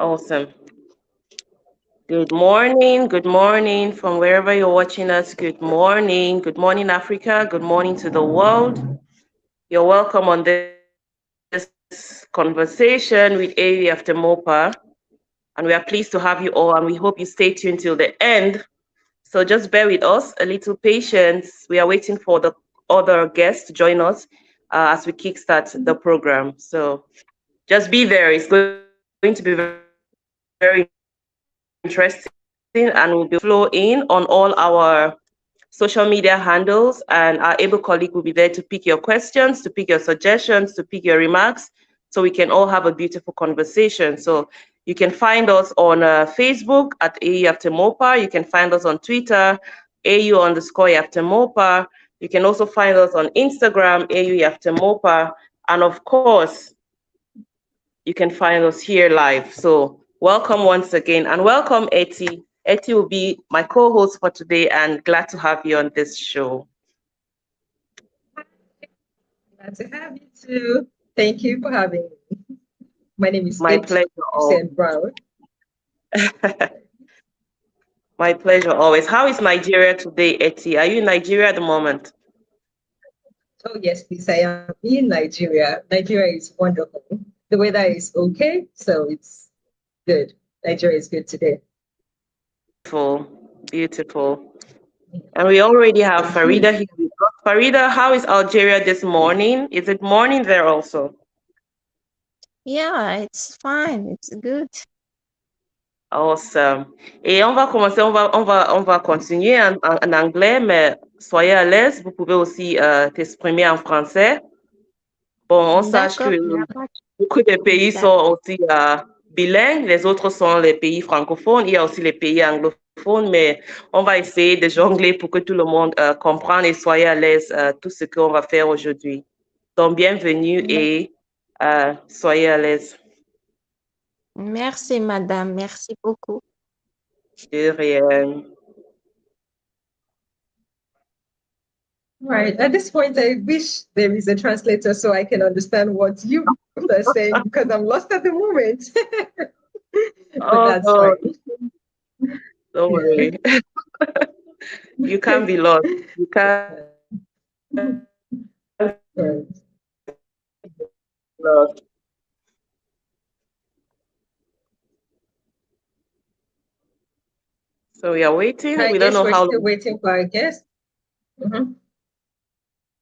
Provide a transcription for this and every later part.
Awesome. Good morning from wherever you're watching us. Good morning, Africa. Good morning to the world. You're welcome on this conversation with AV after MOPA. And we are pleased to have you all, and we hope you stay tuned till the end. So just bear with us, a little patience. We are waiting for the other guests to join us as we kickstart the program. So just be there. It's going to be very interesting, and we'll be flow in on all our social media handles, and our able colleague will be there to pick your questions, to pick your suggestions, to pick your remarks, so we can all have a beautiful conversation. So you can find us on Facebook at AU After MOPA. You can find us on Twitter, AU_After MOPA. You can also find us on Instagram, AU After MOPA. And of course, you can find us here live. So welcome once again, and welcome Etty. Etty will be my co-host for today, and glad to have you on this show. Glad to have you too. Thank you for having me. My name is My pleasure. Brown. My pleasure always. How is Nigeria today, Etty? Are you in Nigeria at the moment? Oh yes, please. I am in Nigeria. Nigeria is wonderful. The weather is okay, so it's good. Nigeria is good today. Beautiful, beautiful. And we already have Farida here with us. Farida, how is Algeria this morning? Is it morning there also? Yeah, it's fine. It's good. Awesome. Et on va commencer, on va continuer en anglais, mais soyez à l'aise. Vous pouvez aussi t'exprimer en français. Bon, on sache que beaucoup de pays sont aussi bilingues, les autres sont les pays francophones, il y a aussi les pays anglophones, mais on va essayer de jongler pour que tout le monde comprenne et soyez à l'aise tout ce qu'on va faire aujourd'hui. Donc, bienvenue et soyez à l'aise. Merci, madame. Merci beaucoup. De rien. Right. At this point, I wish there is a translator so I can understand what you are saying because I'm lost at the moment. But that's fine. Don't worry. You can't be lost. You can't be lost. So we are waiting. We don't know how long. We're still waiting for our guest.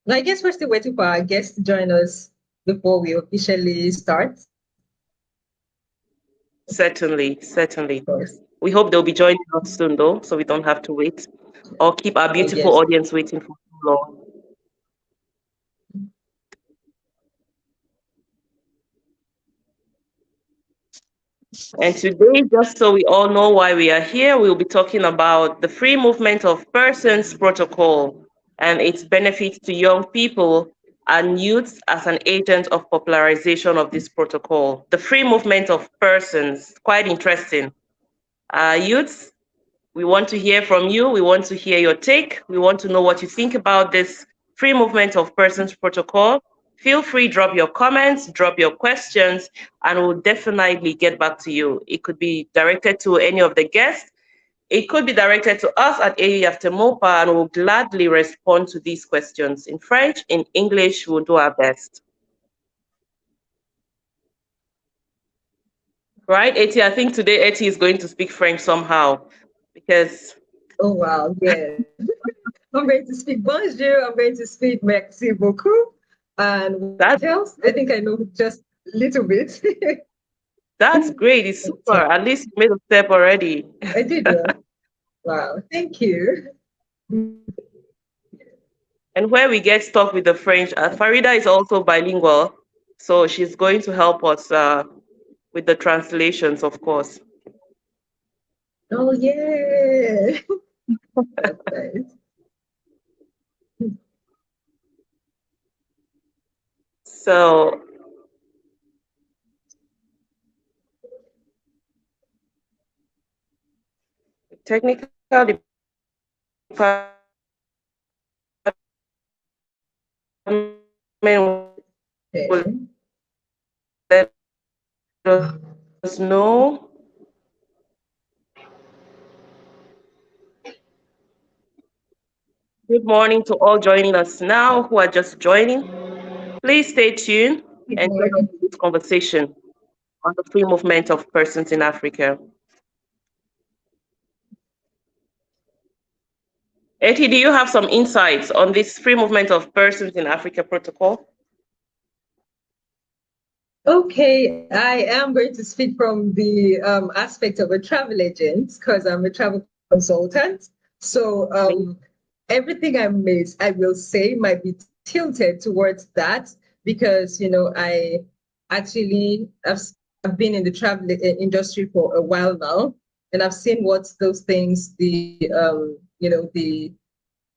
I guess we're still waiting for our guest to join us before we officially start. Certainly. We hope they'll be joining us soon, though, so we don't have to wait or keep our beautiful audience waiting for too long. And today, just so we all know why we are here, we'll be talking about the Free Movement of Persons Protocol and its benefits to young people and youth as an agent of popularization of this protocol. The free movement of persons, quite interesting. Youths, we want to hear from you. We want to hear your take. We want to know what you think about this free movement of persons protocol. Feel free, drop your comments, drop your questions, and we'll definitely get back to you. It could be directed to any of the guests. It could be directed to us at AU After MOPA, and we'll gladly respond to these questions in French, in English. We'll do our best. Right, Etty? I think today Etty is going to speak French somehow because... Oh, wow, yeah. I'm going to speak bonjour. I'm going to speak merci beaucoup. And what else? I think I know just a little bit. That's great. It's super. At least you made a step already. I did, yeah. Wow, thank you. And where we get stuck with the French, Farida is also bilingual, so she's going to help us with the translations, of course. Oh, yeah. That's nice. So technical department will let us know Good morning to all joining us now who are just joining. Please stay tuned Good and join us morning. in this conversation on the free movement of persons in Africa. Eti, do you have some insights on this free movement of persons in Africa protocol? Okay, I am going to speak from the aspect of a travel agent because I'm a travel consultant. So everything I will say might be tilted towards that because I actually I've been in the travel industry for a while now, and I've seen what those things the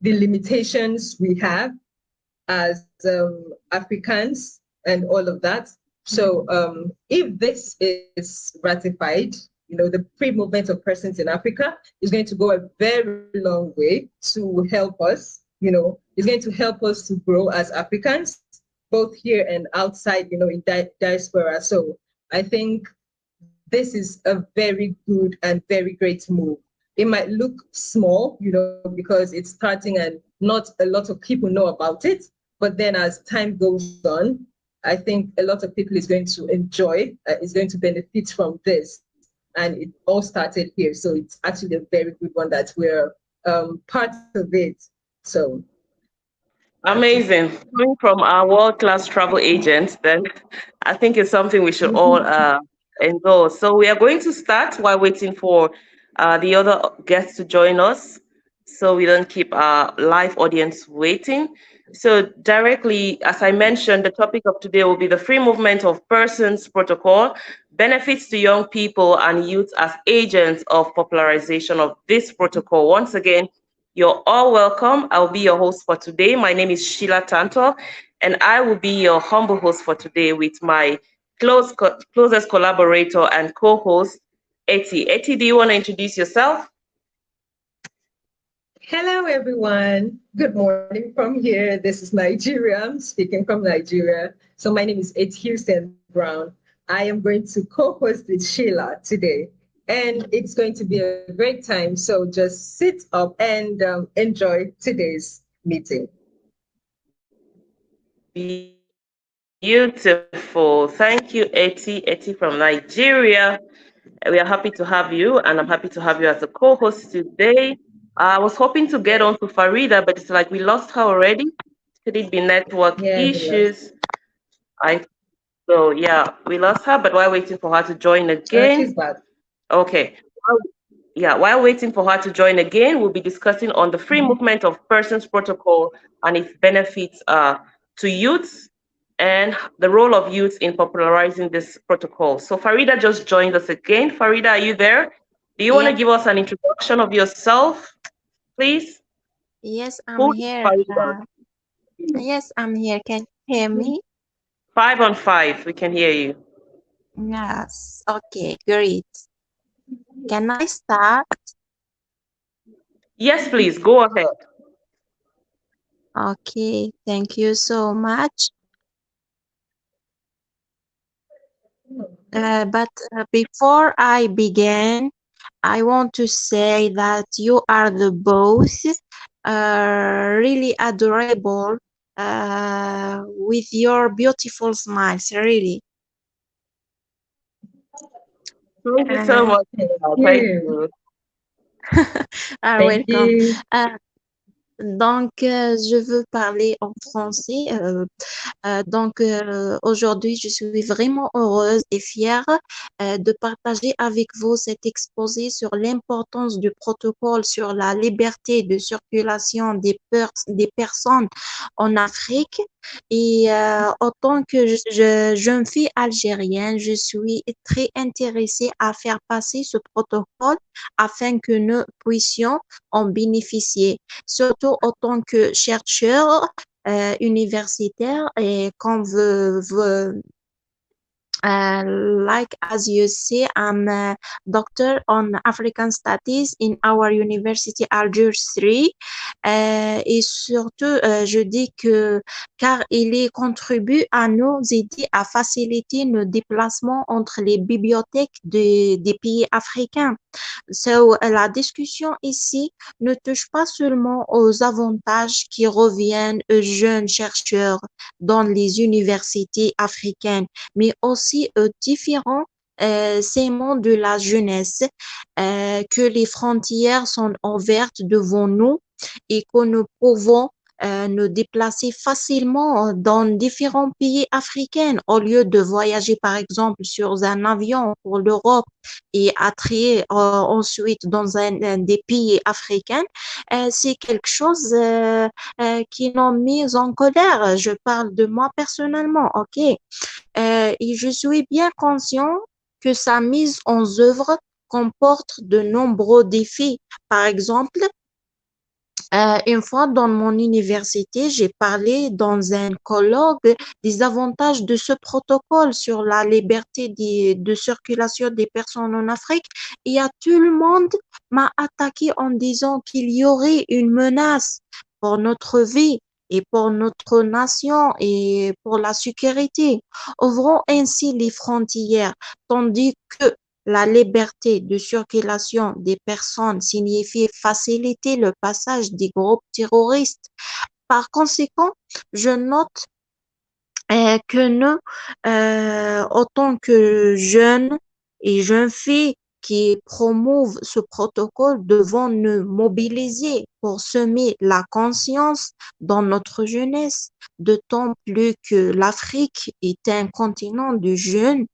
limitations we have as Africans and all of that. So if this is ratified, the free movement of persons in Africa is going to go a very long way to help us. It's going to help us to grow as Africans, both here and outside, in diaspora. So I think this is a very good and very great move. It might look small, because it's starting and not a lot of people know about it. But then as time goes on, I think a lot of people is going to enjoy, is going to benefit from this. And it all started here. So it's actually a very good one that we're part of it. So that's it. Amazing. Coming from our world-class travel agents, then I think it's something we should all endorse. So we are going to start while waiting for the other guests to join us, so we don't keep our live audience waiting. So directly, as I mentioned, the topic of today will be the free movement of persons protocol, benefits to young people and youth as agents of popularization of this protocol. Once again, you're all welcome. I'll be your host for today. My name is Sheila Tanto, and I will be your humble host for today with my closest collaborator and co-host, Eti. Eti, do you want to introduce yourself? Hello, everyone. Good morning from here. This is Nigeria. I'm speaking from Nigeria. So my name is Ed Houston Brown. I am going to co-host with Sheila today, and it's going to be a great time. So just sit up and enjoy today's meeting. Beautiful. Thank you, Eti. Eti from Nigeria. We are happy to have you, and I'm happy to have you as a co-host today. I was hoping to get on to Farida, but it's like we lost her already. Could it be network Yeah, we lost. issues? I So yeah, we lost her, but while waiting for her to join She's again. back. Okay. Yeah, while waiting for her to join again, we'll be discussing on the free movement of persons protocol and its benefits to youths and the role of youth in popularizing this protocol. So Farida just joined us again. Farida, are you there? Do you want to Yeah, give us an introduction of yourself, please? yes, I'm Who is here. Farida? Yes, I'm here. Can you hear me? 5 on 5, we can hear you. Yes. Okay, great. Can I start? Yes, please, go ahead. Okay, thank you so much. But before I begin, I want to say that you are the both really adorable with your beautiful smiles, really. Thank you so Uh, much. Thank Thank you. you. are Thank welcome. you. Donc, je veux parler en français. Donc, aujourd'hui, je suis vraiment heureuse et fière de partager avec vous cet exposé sur l'importance du protocole sur la liberté de circulation des personnes en Afrique. Et en tant que jeune fille algérienne, je suis très intéressée à faire passer ce protocole afin que nous puissions en bénéficier, surtout en tant que chercheur universitaire et like as you see, I'm a doctor on African Studies in our University Algiers 3. Et surtout, je dis que car il y contribue à nous aider à faciliter nos déplacements entre les bibliothèques des pays africains. So, la discussion ici ne touche pas seulement aux avantages qui reviennent aux jeunes chercheurs dans les universités africaines, mais aussi aux différents segments de la jeunesse, que les frontières sont ouvertes devant nous et que nous pouvons nous déplacer facilement dans différents pays africains au lieu de voyager par exemple sur un avion pour l'Europe et atterrir ensuite dans un des pays africains. C'est quelque chose qui m'a mis en colère. Je parle de moi personnellement, ok? Et je suis bien conscient que sa mise en œuvre comporte de nombreux défis. Par exemple, une fois dans mon université, j'ai parlé dans un colloque des avantages de ce protocole sur la liberté de circulation des personnes en Afrique et à tout le monde m'a attaqué en disant qu'il y aurait une menace pour notre vie et pour notre nation et pour la sécurité. Ouvrons ainsi les frontières, tandis que la liberté de circulation des personnes signifie faciliter le passage des groupes terroristes. Par conséquent, je note que nous, autant que jeunes et jeunes filles qui promouvent ce protocole, devons nous mobiliser pour semer la conscience dans notre jeunesse, d'autant plus que l'Afrique est un continent de jeunes,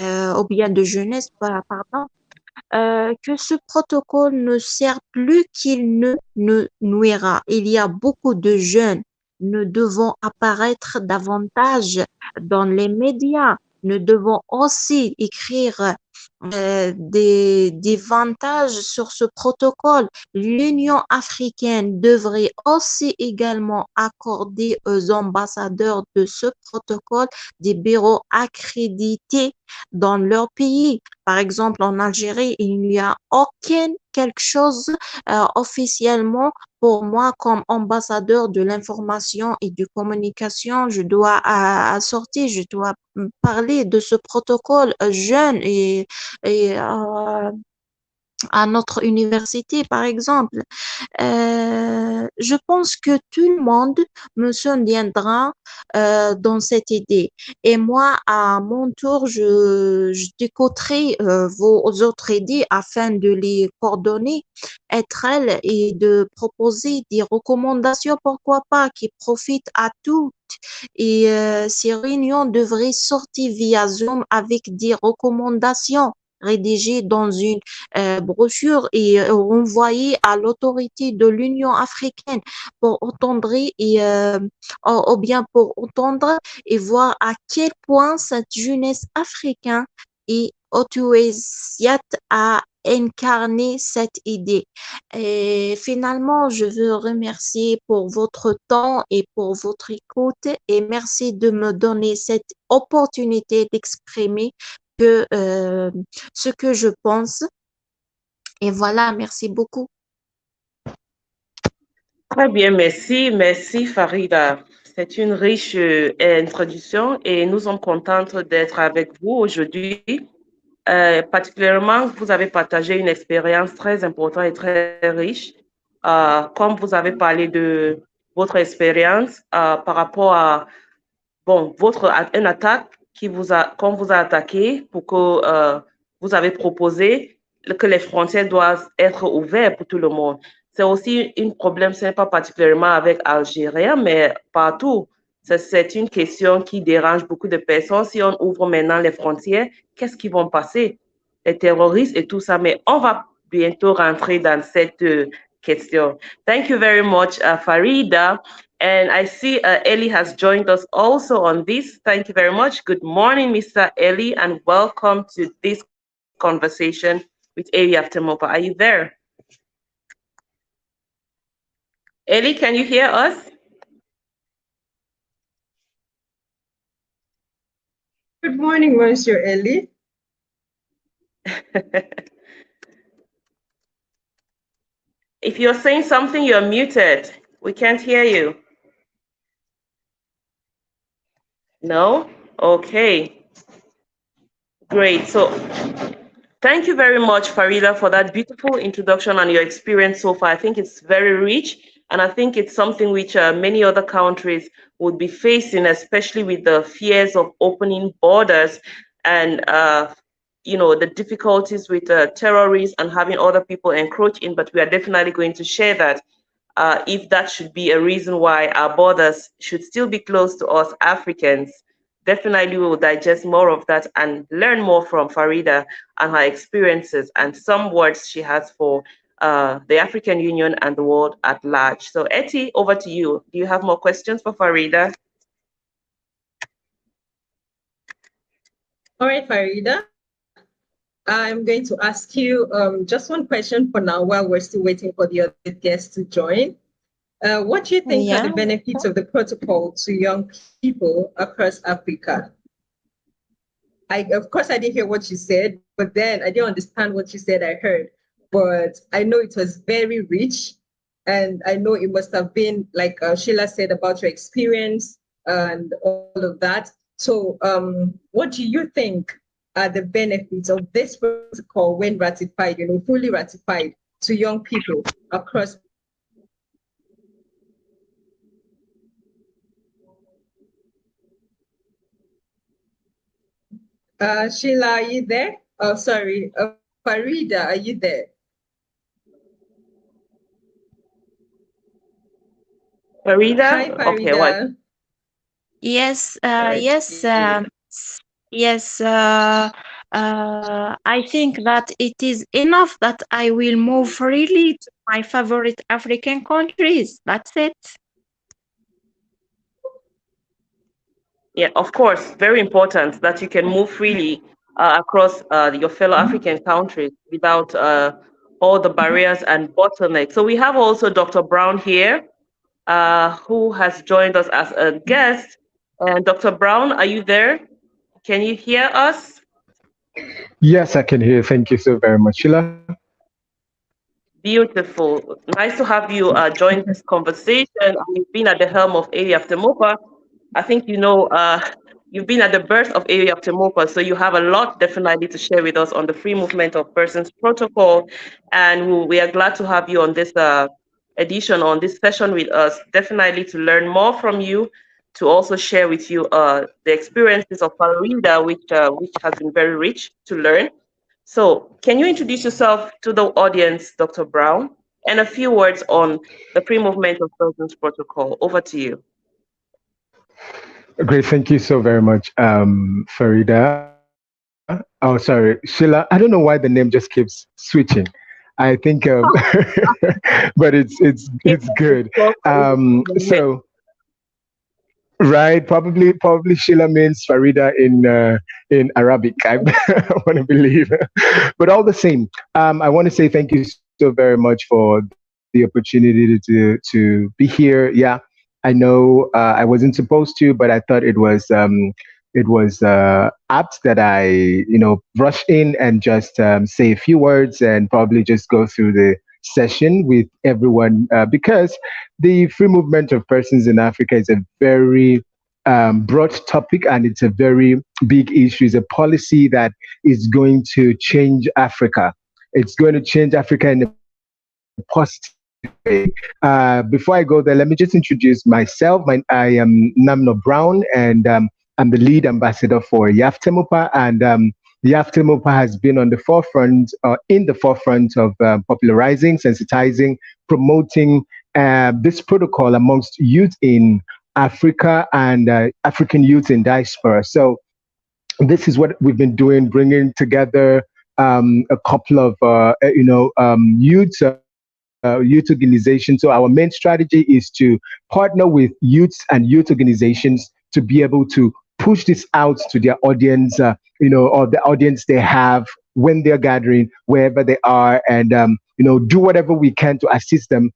ou bien de jeunesse, pardon, que ce protocole ne sert plus qu'il ne nous nuira. Il y a beaucoup de jeunes. Nous devons apparaître davantage dans les médias. Nous devons aussi écrire des avantages sur ce protocole. L'Union africaine devrait aussi également accorder aux ambassadeurs de ce protocole des bureaux accrédités dans leur pays. Par exemple, en Algérie, il n'y a aucun quelque chose officiellement pour moi comme ambassadeur de l'information et de communication. Je dois sortir, je dois parler de ce protocole jeune et à notre université, par exemple. Je pense que tout le monde me souviendra dans cette idée. Et moi, à mon tour, je décoterai vos autres idées afin de les coordonner entre elles et de proposer des recommandations, pourquoi pas, qui profitent à tous. Et ces réunions devraient sortir via Zoom avec des recommandations rédigées dans une brochure et envoyée à l'autorité de l'Union africaine pour entendre ou bien pour entendre et voir à quel point cette jeunesse africaine est autorisée à incarner cette idée. Et finalement, je veux remercier pour votre temps et pour votre écoute et merci de me donner cette opportunité d'exprimer que, ce que je pense. Et voilà, merci beaucoup. Très bien, merci. Merci, Farida. C'est une riche introduction et nous sommes contentes d'être avec vous aujourd'hui. Particulièrement, vous avez partagé une expérience très importante et très riche. Comme vous avez parlé de votre expérience par rapport à bon, une attaque qu'on vous a attaqué pour que vous avez proposé que les frontières doivent être ouvertes pour tout le monde. C'est aussi un problème, ce n'est pas particulièrement avec Algériens, mais partout. C'est une question qui dérange beaucoup de personnes. Si on ouvre maintenant les frontières, qu'est-ce qui va passer? Les terroristes et tout ça, mais on va bientôt rentrer dans cette question. Thank you very much, Farida. And I see Ellie has joined us also on this. Thank you very much. Good morning, Mr. Ellie, and welcome to this conversation with Ellie after Mopa. Are you there? Ellie, can you hear us? Good morning, Monsieur Ellie. If you're saying something, you're muted. We can't hear you. No? Okay, great. So thank you very much, Farida, for that beautiful introduction and your experience so far. I think it's very rich, and I think it's something which many other countries would be facing, especially with the fears of opening borders and the difficulties with terrorists and having other people encroach in. But we are definitely going to share that. If that should be a reason why our borders should still be closed to us Africans, definitely we will digest more of that and learn more from Farida and her experiences and some words she has for the African Union and the world at large. So Etty, over to you. Do you have more questions for Farida? All right, Farida. I'm going to ask you just one question for now while we're still waiting for the other guests to join. What do you think are the Yeah. benefits of the protocol to young people across Africa? Of course, I didn't hear what you said, but then I didn't understand what you said. I heard, but I know it was very rich, and I know it must have been like Sheila said about your experience and all of that. So, what do you think are the benefits of this protocol when ratified? Fully ratified to young people across. Sheila, are you there? Oh, sorry. Farida, are you there? Hi, Farida? Okay, what? Farida. Yes, All right. yes, yes. I think that it is enough that I will move freely to my favorite African countries. That's it. Yeah, of course, very important that you can move freely across your fellow African countries without all the barriers and bottlenecks. So we have also Dr. Brown here, who has joined us as a guest. And Dr. Brown, are you there? Can you hear us? Yes, I can hear. Thank you so very much, Sheila. Beautiful. Nice to have you join this conversation. You've been at the helm of Area After Mopa. I think you've been at the birth of Area After Mopa, so you have a lot definitely to share with us on the Free Movement of Persons Protocol. And we are glad to have you on this edition, on this session with us, definitely to learn more from you, to also share with you the experiences of Farida, which has been very rich to learn. So, can you introduce yourself to the audience, Dr. Brown, and a few words on the Free Movement of Persons Protocol? Over to you. Great. Thank you so very much, Farida. Oh, sorry, Sheila. I don't know why the name just keeps switching. I think, but it's good. So right, probably Sheila means Farida in Arabic. I, I want to believe, but all the same, I want to say thank you so very much for the opportunity to be here. Yeah, I know I wasn't supposed to, but I thought it was apt that I rush in and just say a few words and probably just go through the session with everyone because the free movement of persons in Africa is a very broad topic and it's a very big issue. It's a policy that is going to change Africa. It's going to change Africa in a positive way. Before I go there, let me just introduce myself. I am Namno Brown, and I'm the lead ambassador for Yaftemupa. And Yaftemupa has been on the forefront, in the forefront of popularizing, sensitizing, promoting this protocol amongst youth in Africa and African youth in diaspora. So this is what we've been doing, bringing together a couple of youth organizations. So our main strategy is to partner with youths and youth organizations to be able to push this out to their audience, or the audience they have when they're gathering wherever they are, and do whatever we can to assist them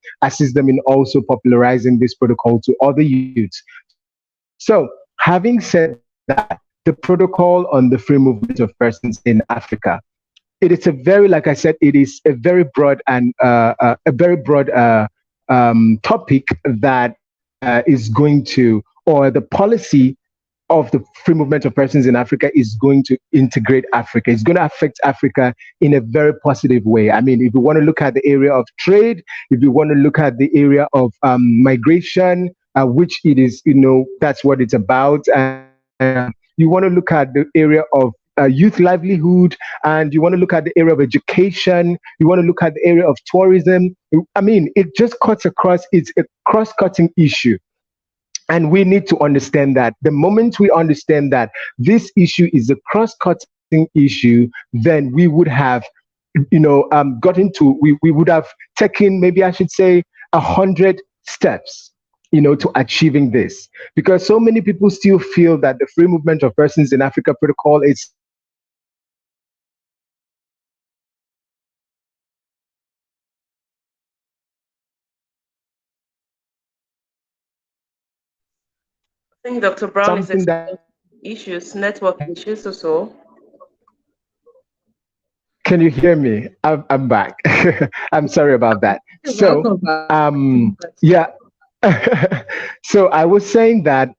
in also popularizing this protocol to other youths. So having said that, the protocol on the free movement of persons in Africa. It is a very, like I said, it is a very broad and topic that is going to, or the policy of the free movement of persons in Africa is going to integrate Africa. It's going to affect Africa in a very positive way. I mean, if you want to look at the area of trade, if you want to look at the area of migration, which it is, that's what it's about. And you want to look at the area of youth livelihood, and you want to look at the area of education, you want to look at the area of tourism. I mean, it just cuts across, it's a cross-cutting issue. And we need to understand that the moment we understand that this issue is a cross-cutting issue, then we would have, we would have taken, maybe I should say, 100 steps, to achieving this. Because so many people still feel that the free movement of persons in Africa protocol is something that is I think Dr. Brown is experiencing issues, network issues or so. Can you hear me? I'm back. I'm sorry about that. So, Welcome back. yeah. So I was saying that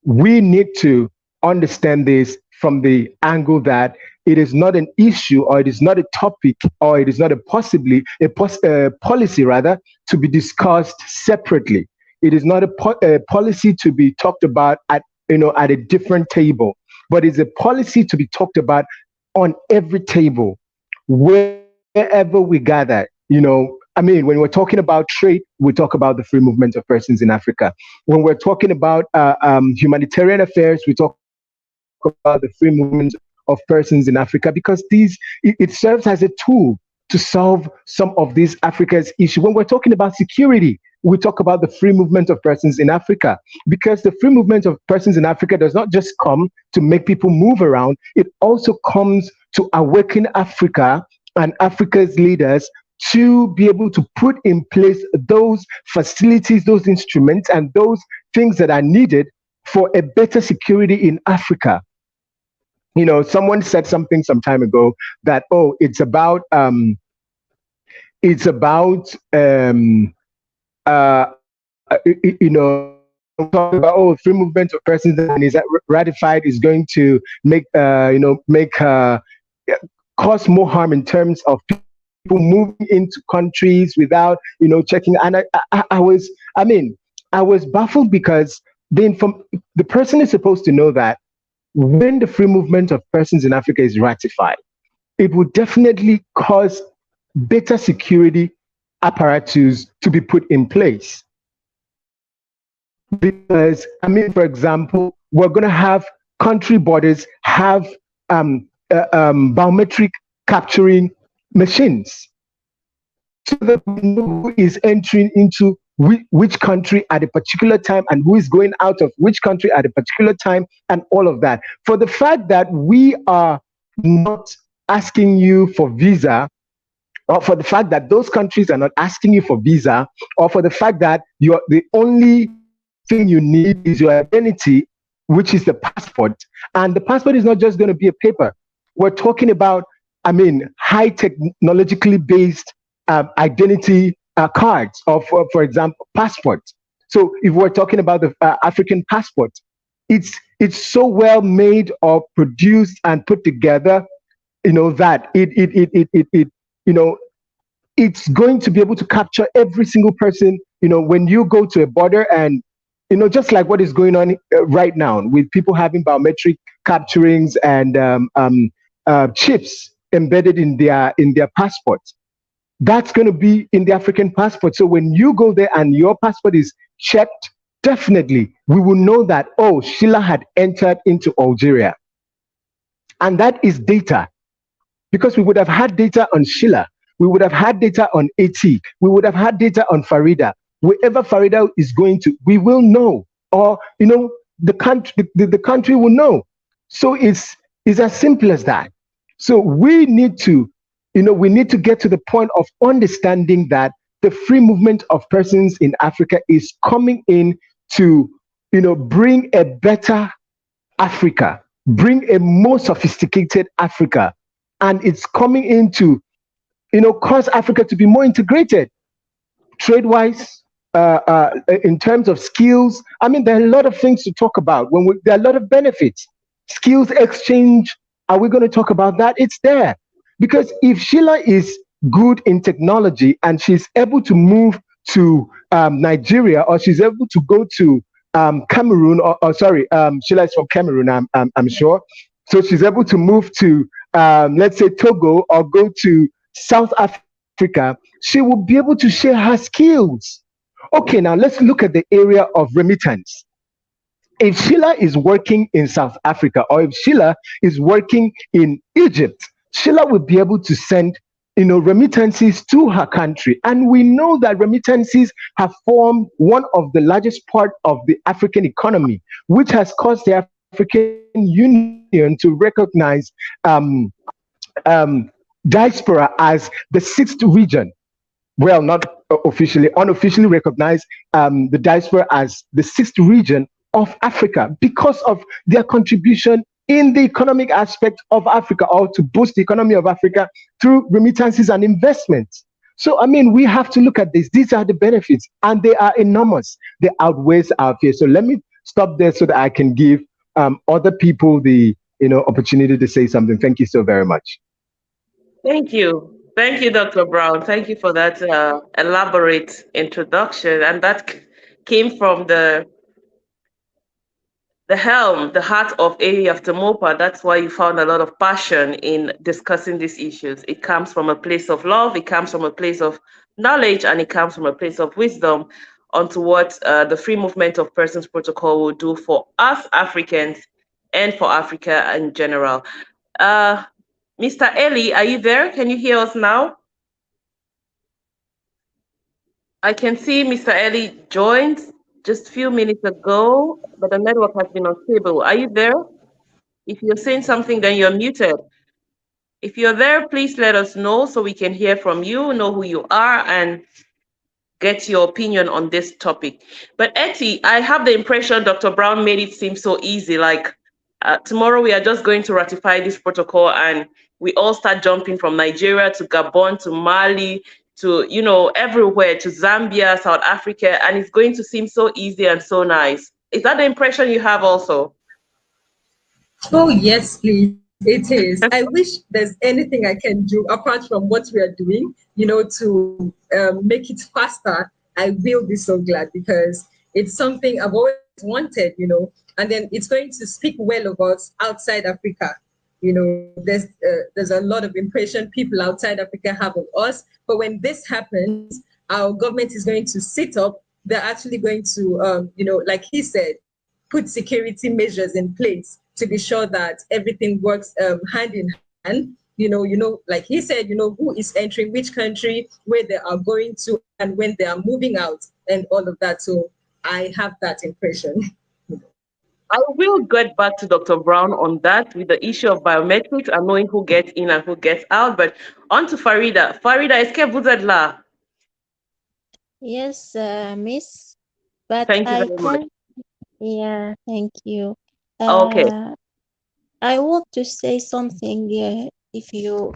we need to understand this from the angle that it is not an issue, or it is not a topic, or it is not a policy rather to be discussed separately. It is not a policy to be talked about at a different table, but it's a policy to be talked about on every table, wherever we gather. I mean, when we're talking about trade, we talk about the free movement of persons in Africa. When we're talking about humanitarian affairs, we talk about the free movement of persons in Africa, because it serves as a tool to solve some of these Africa's issues. When we're talking about security, we talk about the free movement of persons in Africa, because the free movement of persons in Africa does not just come to make people move around, it also comes to awaken Africa and Africa's leaders to be able to put in place those facilities, those instruments, and those things that are needed for a better security in Africa. Someone said something some time ago that, oh, it's about talk about, oh, free movement of persons and is that ratified is going to cause more harm in terms of people moving into countries without checking. And I was baffled, because the person is supposed to know that when the free movement of persons in Africa is ratified, it would definitely cause better security apparatus to be put in place. Because, for example, we're going to have country borders have biometric capturing machines, so that we know who is entering into which country at a particular time, and who is going out of which country at a particular time, and all of that. For the fact that we are not asking you for visa, or for the fact that those countries are not asking you for visa, or for the fact that the only thing you need is your identity, which is the passport. And the passport is not just going to be a paper. We're talking about, high technologically based identity cards, or for example, passports. So if we're talking about the African passport, it's so well made or produced and put together, that it's going to be able to capture every single person, when you go to a border, and just like what is going on right now with people having biometric capturings and chips embedded in their passports. That's going to be in the African passport. So when you go there and your passport is checked, definitely we will know that, oh, Sheila had entered into Algeria. And that is data, because we would have had data on Sheila, we would have had data on AT, we would have had data on Farida. Wherever Farida is going to, we will know, or the country will know. So it's as simple as that. So we need to get to the point of understanding that the free movement of persons in Africa is coming in to bring a better Africa, bring a more sophisticated Africa, and it's coming into, cause Africa to be more integrated trade wise, in terms of skills. I mean, there are a lot of things to talk about. There are a lot of benefits. Skills exchange. Are we going to talk about that? It's there. Because if Sheila is good in technology and she's able to move to Nigeria, or she's able to go to Cameroon, or sorry, Sheila is from Cameroon, I'm sure. So she's able to move to, let's say, Togo, or go to South Africa, she will be able to share her skills. Okay, now let's look at the area of remittance. If Sheila is working in South Africa, or if Sheila is working in Egypt, Sheila will be able to send, remittances to her country. And we know that remittances have formed one of the largest part of the African economy, which has caused the African Union to recognize um, diaspora as the sixth region. Well, not officially, unofficially recognized the diaspora as the sixth region of Africa, because of their contribution in the economic aspect of Africa, or to boost the economy of Africa through remittances and investments. So, I mean, we have to look at this. These are the benefits, and they are enormous. They outweighs our fear. So let me stop there so that I can give other people the opportunity to say something. Thank you so very much. Thank you. Thank you, Dr. Brown. Thank you for that elaborate introduction. And that came from the helm, the heart of A after Mopa. That's why you found a lot of passion in discussing these issues. It comes from a place of love, it comes from a place of knowledge, and it comes from a place of wisdom onto what the Free Movement of Persons Protocol will do for us Africans and for Africa in general. Uh, Mr. Eli, are you there? Can you hear us now? I can see Mr. Eli joined just a few minutes ago, but the network has been unstable. Are you there? If you're saying something, then you're muted. If you're there, please let us know so we can hear from you, know who you are, and get your opinion on this topic. But Etty, I have the impression Dr. Brown made it seem so easy. Like tomorrow we are just going to ratify this protocol and we all start jumping from Nigeria to Gabon to Mali to, everywhere, to Zambia, South Africa, and it's going to seem so easy and so nice. Is that the impression you have also? Oh, yes, please. It is. I wish there's anything I can do apart from what we are doing, to make it faster. I will be so glad, because it's something I've always wanted, and then it's going to speak well of us outside Africa. There's a lot of impression people outside Africa have of us, but when this happens, our government is going to sit up. They're actually going to, like he said, put security measures in place to be sure that everything works hand in hand. Like he said, who is entering which country, where they are going to, and when they are moving out, and all of that. So I have that impression. I will get back to Dr. Brown on that with the issue of biometrics and knowing who gets in and who gets out. But on to Farida. Farida, est-ce que vous êtes là? Yes, Miss, but Thank you I very much. can, yeah, thank you. Okay. I want to say something, if you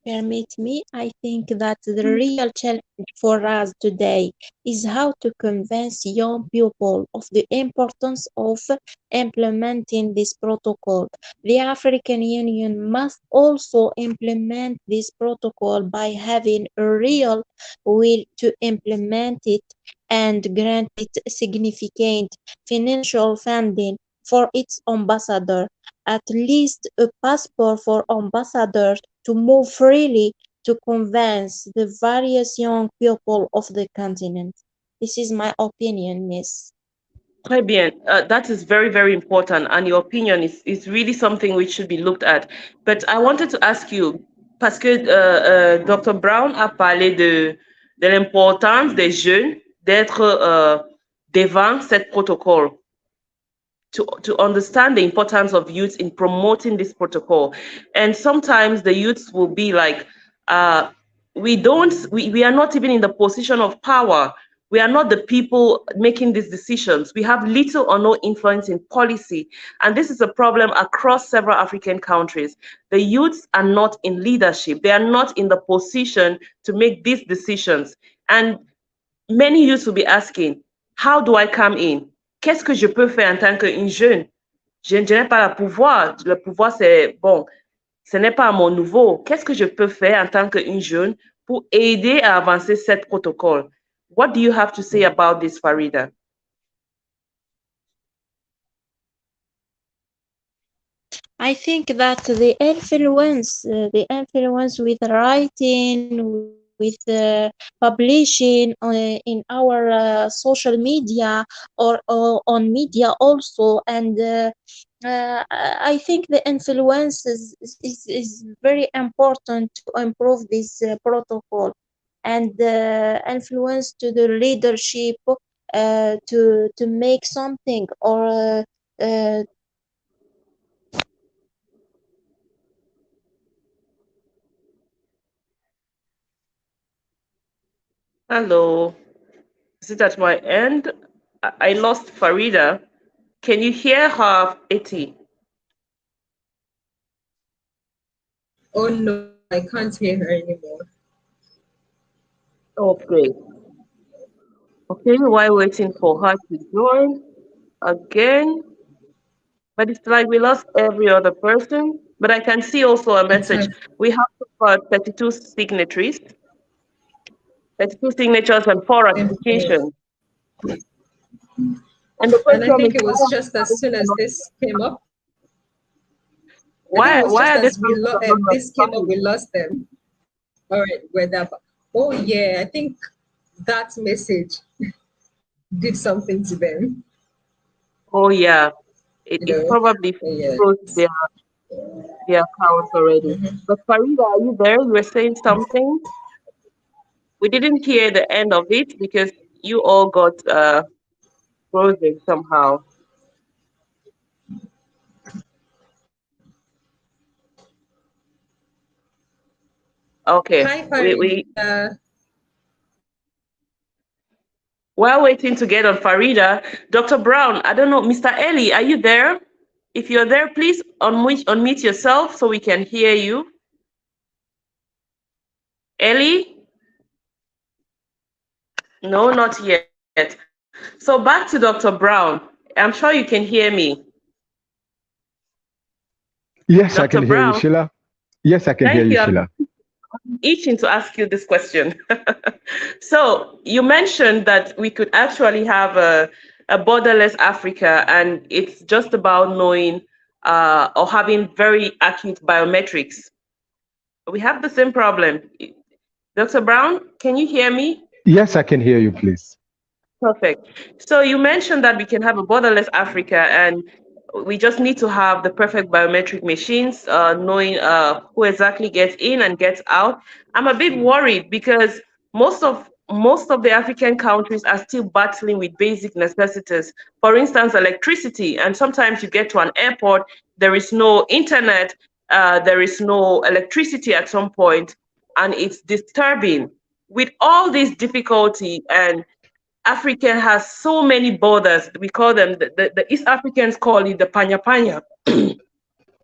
permit me. I think that the real challenge for us today is how to convince young people of the importance of implementing this protocol. The African Union must also implement this protocol by having a real will to implement it and grant it significant financial funding for its ambassador, at least a passport for ambassadors to move freely to convince the various young people of the continent. This is my opinion, Miss. Très bien. That is very, very important. And your opinion is really something which should be looked at. But I wanted to ask you, parce que Dr. Brown a parlé de l'importance des jeunes d'être devant cette protocole, to understand the importance of youth in promoting this protocol. And sometimes the youths will be like, we are not even in the position of power. We are not the people making these decisions. We have little or no influence in policy. And this is a problem across several African countries. The youths are not in leadership. They are not in the position to make these decisions. And many youths will be asking, how do I come in? Qu'est-ce que je peux faire en tant qu'une jeune? Je n'ai pas le pouvoir. Le pouvoir, c'est bon. Ce n'est pas à mon niveau. Qu'est-ce que je peux faire en tant qu'une jeune pour aider à avancer ce protocole? What do you have to say about this, Farida? I think that the influence with writing, with publishing in our social media or on media also, and I think the influence is very important to improve this protocol and influence to the leadership to make something or Hello. Is it at my end? I lost Farida. Can you hear her, Eti? Oh no, I can't hear her anymore. Okay. Okay, while waiting for her to join again. But it's like we lost every other person. But I can see also a It's message. her. We have about 32 signatories, 32 signatures and 4 ratifications. And the And I question is, think it was just as soon as this came up. I think it was why just are these as countries not this came up, we ratifying? lost them. All right, we're there. Oh yeah, I think that message did something to them. Oh yeah, You it know. probably froze Yes. their accounts already. But Farida, are you there? You were saying something. We didn't hear the end of it because you all got frozen somehow. Okay, Hi, we Farida. while waiting to get on Farida, Dr. Brown, I don't know, Mr. Ellie, are you there? If you're there, please unmute yourself so we can hear you. Ellie? No, not yet. So back to Dr. Brown. I'm sure you can hear me. Yes, I Dr. can hear you, Brown, Sheila. Yes, I can hear thank you, you. I'm Sheila. itching to ask you this question. So you mentioned that we could actually have a borderless Africa, and it's just about knowing or having very accurate biometrics. We have the same problem. Dr. Brown, can you hear me? Yes, I can hear you, please. Perfect. So you mentioned that we can have a borderless Africa, and we just need to have the perfect biometric machines, knowing who exactly gets in and gets out. I'm a bit worried because most of the African countries are still battling with basic necessities. For instance, electricity, and sometimes you get to an airport, there is no internet, there is no electricity at some point, and it's disturbing. With all this difficulty and Africa has so many borders. We call them the East Africans call it the panya panya.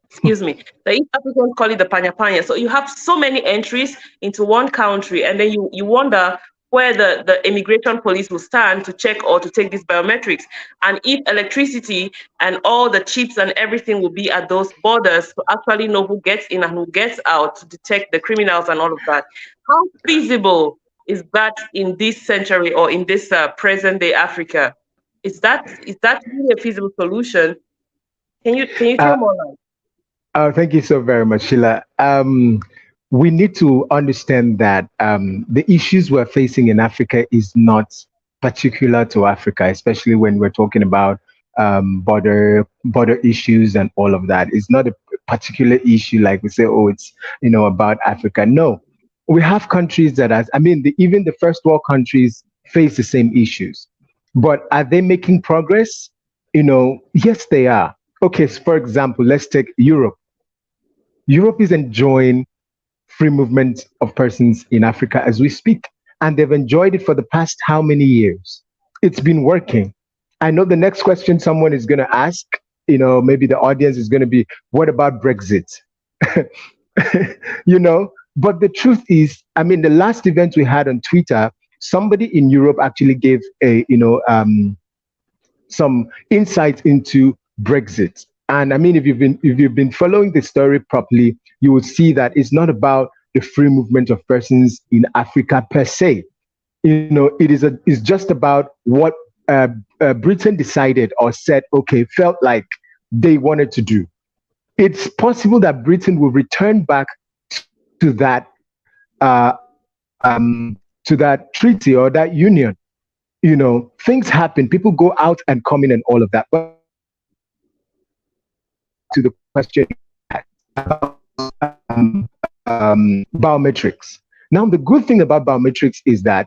Excuse me. The East Africans call it the panya panya. So you have so many entries into one country, and then you wonder where the immigration police will stand to check or to take these biometrics. And if electricity and all the chips and everything will be at those borders to actually know who gets in and who gets out to detect the criminals and all of that. How feasible is that in this century or in this present day Africa? Is that really a feasible solution? Can you throw Uh, more light? Thank you so very much, Sheila. We need to understand that the issues we're facing in Africa is not particular to Africa, especially when we're talking about border issues and all of that. It's not a particular issue like we say, oh, it's about Africa. No, we have countries that are. I mean, even the first world countries face the same issues, but are they making progress? Yes, they are. Okay, so for example, let's take Europe. Europe is enjoying free movement of persons in Africa as we speak. and they've enjoyed it for the past how many years? It's been working. I know the next question someone is going to ask, maybe the audience is going to be, what about Brexit? But the truth is, I mean, the last event we had on Twitter, somebody in Europe actually gave some insight into Brexit. And I mean, if you've been following the story properly, you will see that it's not about the free movement of persons in Africa per se. It's just about what Britain decided or said, okay, felt like they wanted to do. It's possible that Britain will return back to that treaty or that union. Things happen, people go out and come in and all of that. But I want to go back to the question about biometrics. Now, the good thing about biometrics is that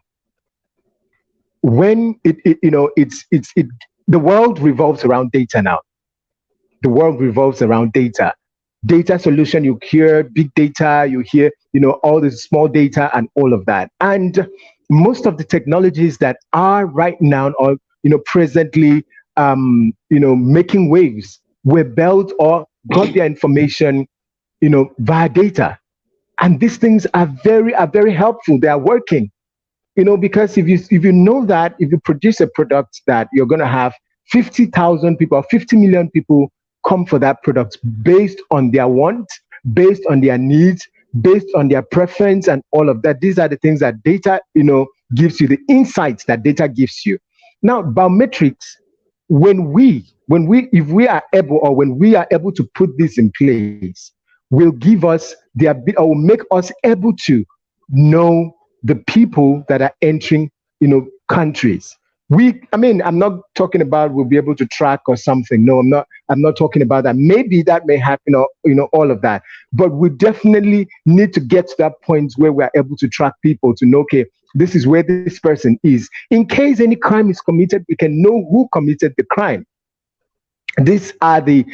when the world revolves around data now. The world revolves around data. Data solution, you hear big data, you hear, all the small data and all of that. And most of the technologies that are right now or, presently, making waves were built or got their information, via data. And these things are very helpful. They are working. Because if you know that if you produce a product that you're going to have 50,000 people or 50 million people come for that product based on their want, based on their needs, based on their preference and all of that. These are the things that data, gives you, the insights that data gives you. Now, biometrics, if we are able or when we are able to put this in place, will give us or will make us able to know the people that are entering, countries. I'm not talking about we'll be able to track or something. No, I'm not talking about that. Maybe that may happen or, all of that. But we definitely need to get to that point where we're able to track people to know, okay, this is where this person is. In case any crime is committed, we can know who committed the crime. These are the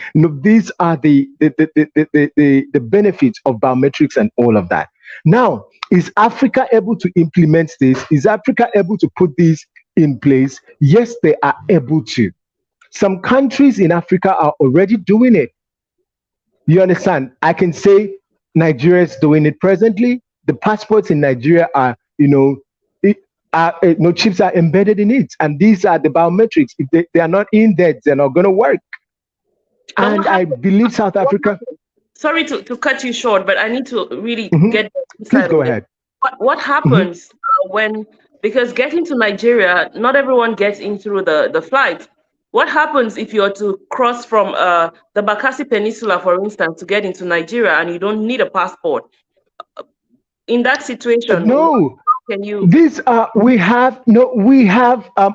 benefits of biometrics and all of that. Now, is Africa able to implement this? Is Africa able to put this in place? Yes, they are able to. Some countries in Africa are already doing it. You understand? I can say Nigeria is doing it presently. The passports in Nigeria are, chips are embedded in it, and these are the biometrics. If they are not in there, they're not going to work. And I believe South Africa. Sorry to cut you short, but I need to really get. Please go ahead. What happens because getting to Nigeria, not everyone gets in through the flight. What happens if you're to cross from the Bakassi Peninsula, for instance, to get into Nigeria and you don't need a passport? In that situation, no. Can you? We have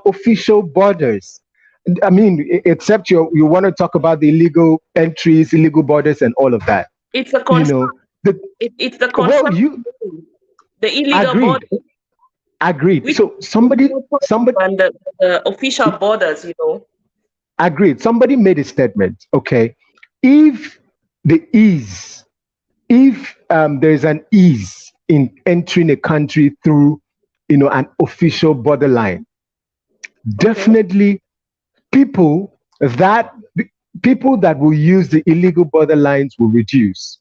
official borders. I mean, except you want to talk about the illegal entries, illegal borders, and all of that. It's a concern. It's the concern. Well, the illegal border. Agreed. So somebody and the official borders, Agreed. Somebody made a statement. Okay, if there's an ease in entering a country through, an official borderline, definitely people that will use the illegal borderlines will reduce.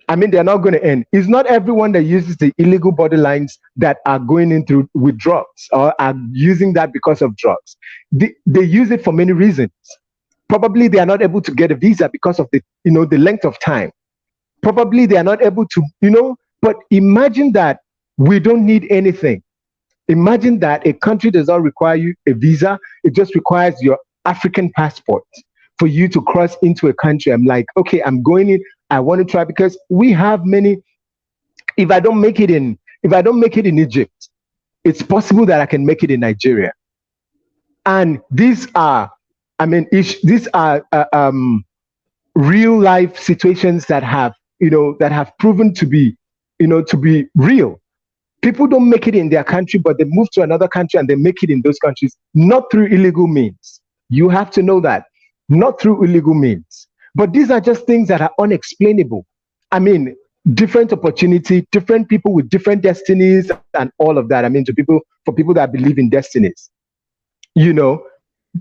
I mean, they're not going to end. It's not everyone that uses the illegal borderlines that are going in through with drugs or are using that because of drugs. They use it for many reasons. Probably they are not able to get a visa because of the length of time. Probably they are not able to, but imagine that we don't need anything. Imagine that a country does not require you a visa. It just requires your African passport for you to cross into a country. I'm like, okay, I'm going in. I want to try because we have many. If I don't make it in Egypt, it's possible that I can make it in Nigeria. And these are real life situations that have proven to be real. People don't make it in their country, but they move to another country and they make it in those countries, not through illegal means. You have to know that, not through illegal means. But these are just things that are unexplainable. I mean, different opportunity, different people with different destinies, and all of that. I mean, for people that believe in destinies, you know,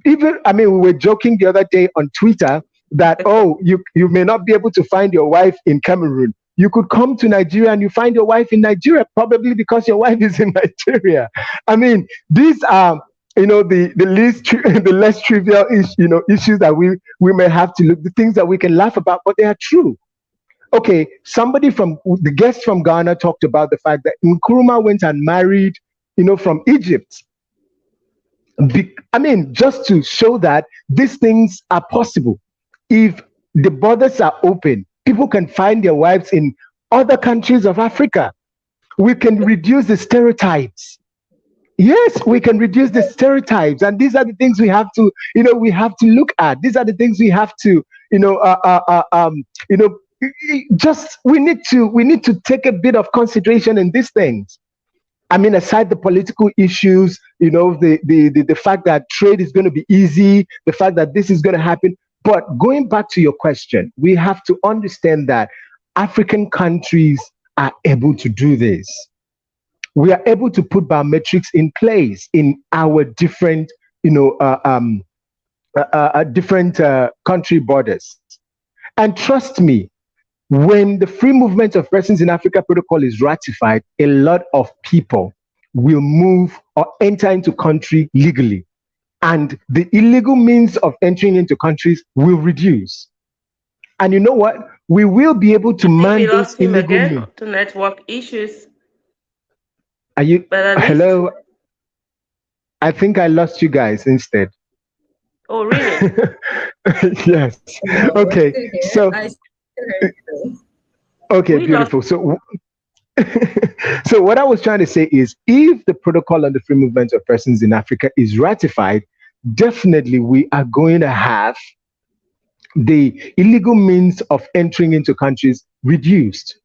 even I mean, we were joking the other day on Twitter that, oh, you may not be able to find your wife in Cameroon. You could come to Nigeria and you find your wife in Nigeria, probably because your wife is in Nigeria. I mean, these are, the least the less trivial issues that we may have to look, the things that we can laugh about, but they are true. Okay, somebody from the guest from Ghana talked about the fact that Nkrumah went and married, from Egypt. I mean, just to show that these things are possible. If the borders are open, people can find their wives in other countries of Africa. We can reduce the stereotypes. Yes, we can reduce the stereotypes, and these are the things we have to look at. These are the things we have to, just we need to take a bit of consideration in these things. I mean, aside the political issues, the fact that trade is going to be easy, the fact that this is going to happen. But going back to your question, we have to understand that African countries are able to do this. We are able to put biometrics in place in our different, different country borders. And trust me, when the Free Movement of Persons in Africa Protocol is ratified, a lot of people will move or enter into country legally. And the illegal means of entering into countries will reduce. And you know what? We will be able to man those illegal means. To network issues. Are you hello? I think I lost you guys instead. Oh, really? Yes. Okay. So okay, beautiful. So so what I was trying to say is, if the protocol on the free movement of persons in Africa is ratified, definitely we are going to have the illegal means of entering into countries reduced.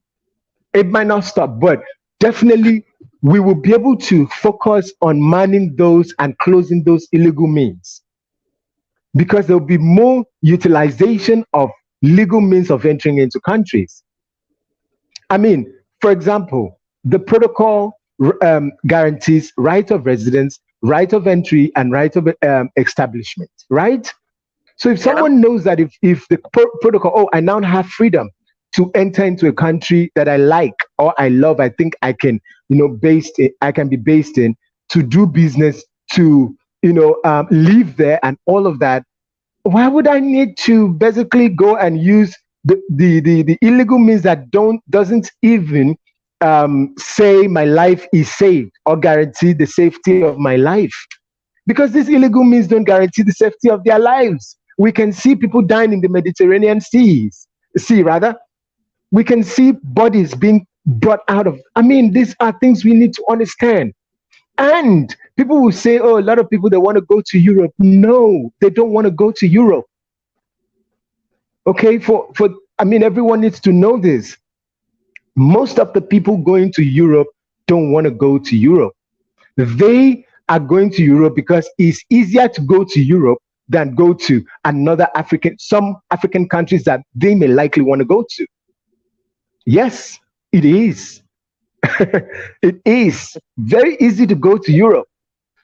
It might not stop, but definitely we will be able to focus on manning those and closing those illegal means, because there will be more utilization of legal means of entering into countries. I mean, for example, the protocol guarantees right of residence, right of entry, and right of establishment, right? So if someone knows that if the protocol, oh, I now have freedom to enter into a country that I like or I love, I think I can, I can be based in, to do business, to, live there and all of that, why would I need to basically go and use the illegal means that doesn't even say my life is saved or guarantee the safety of my life? Because these illegal means don't guarantee the safety of their lives. We can see people dying in the Mediterranean sea rather. We can see bodies being brought out of. I mean, these are things we need to understand. And people will say, oh, a lot of people, they want to go to Europe. No, they don't want to go to Europe. Okay, I mean, everyone needs to know this. Most of the people going to Europe don't want to go to Europe. They are going to Europe because it's easier to go to Europe than go to some African countries that they may likely want to go to. Yes, it is. It is very easy to go to Europe.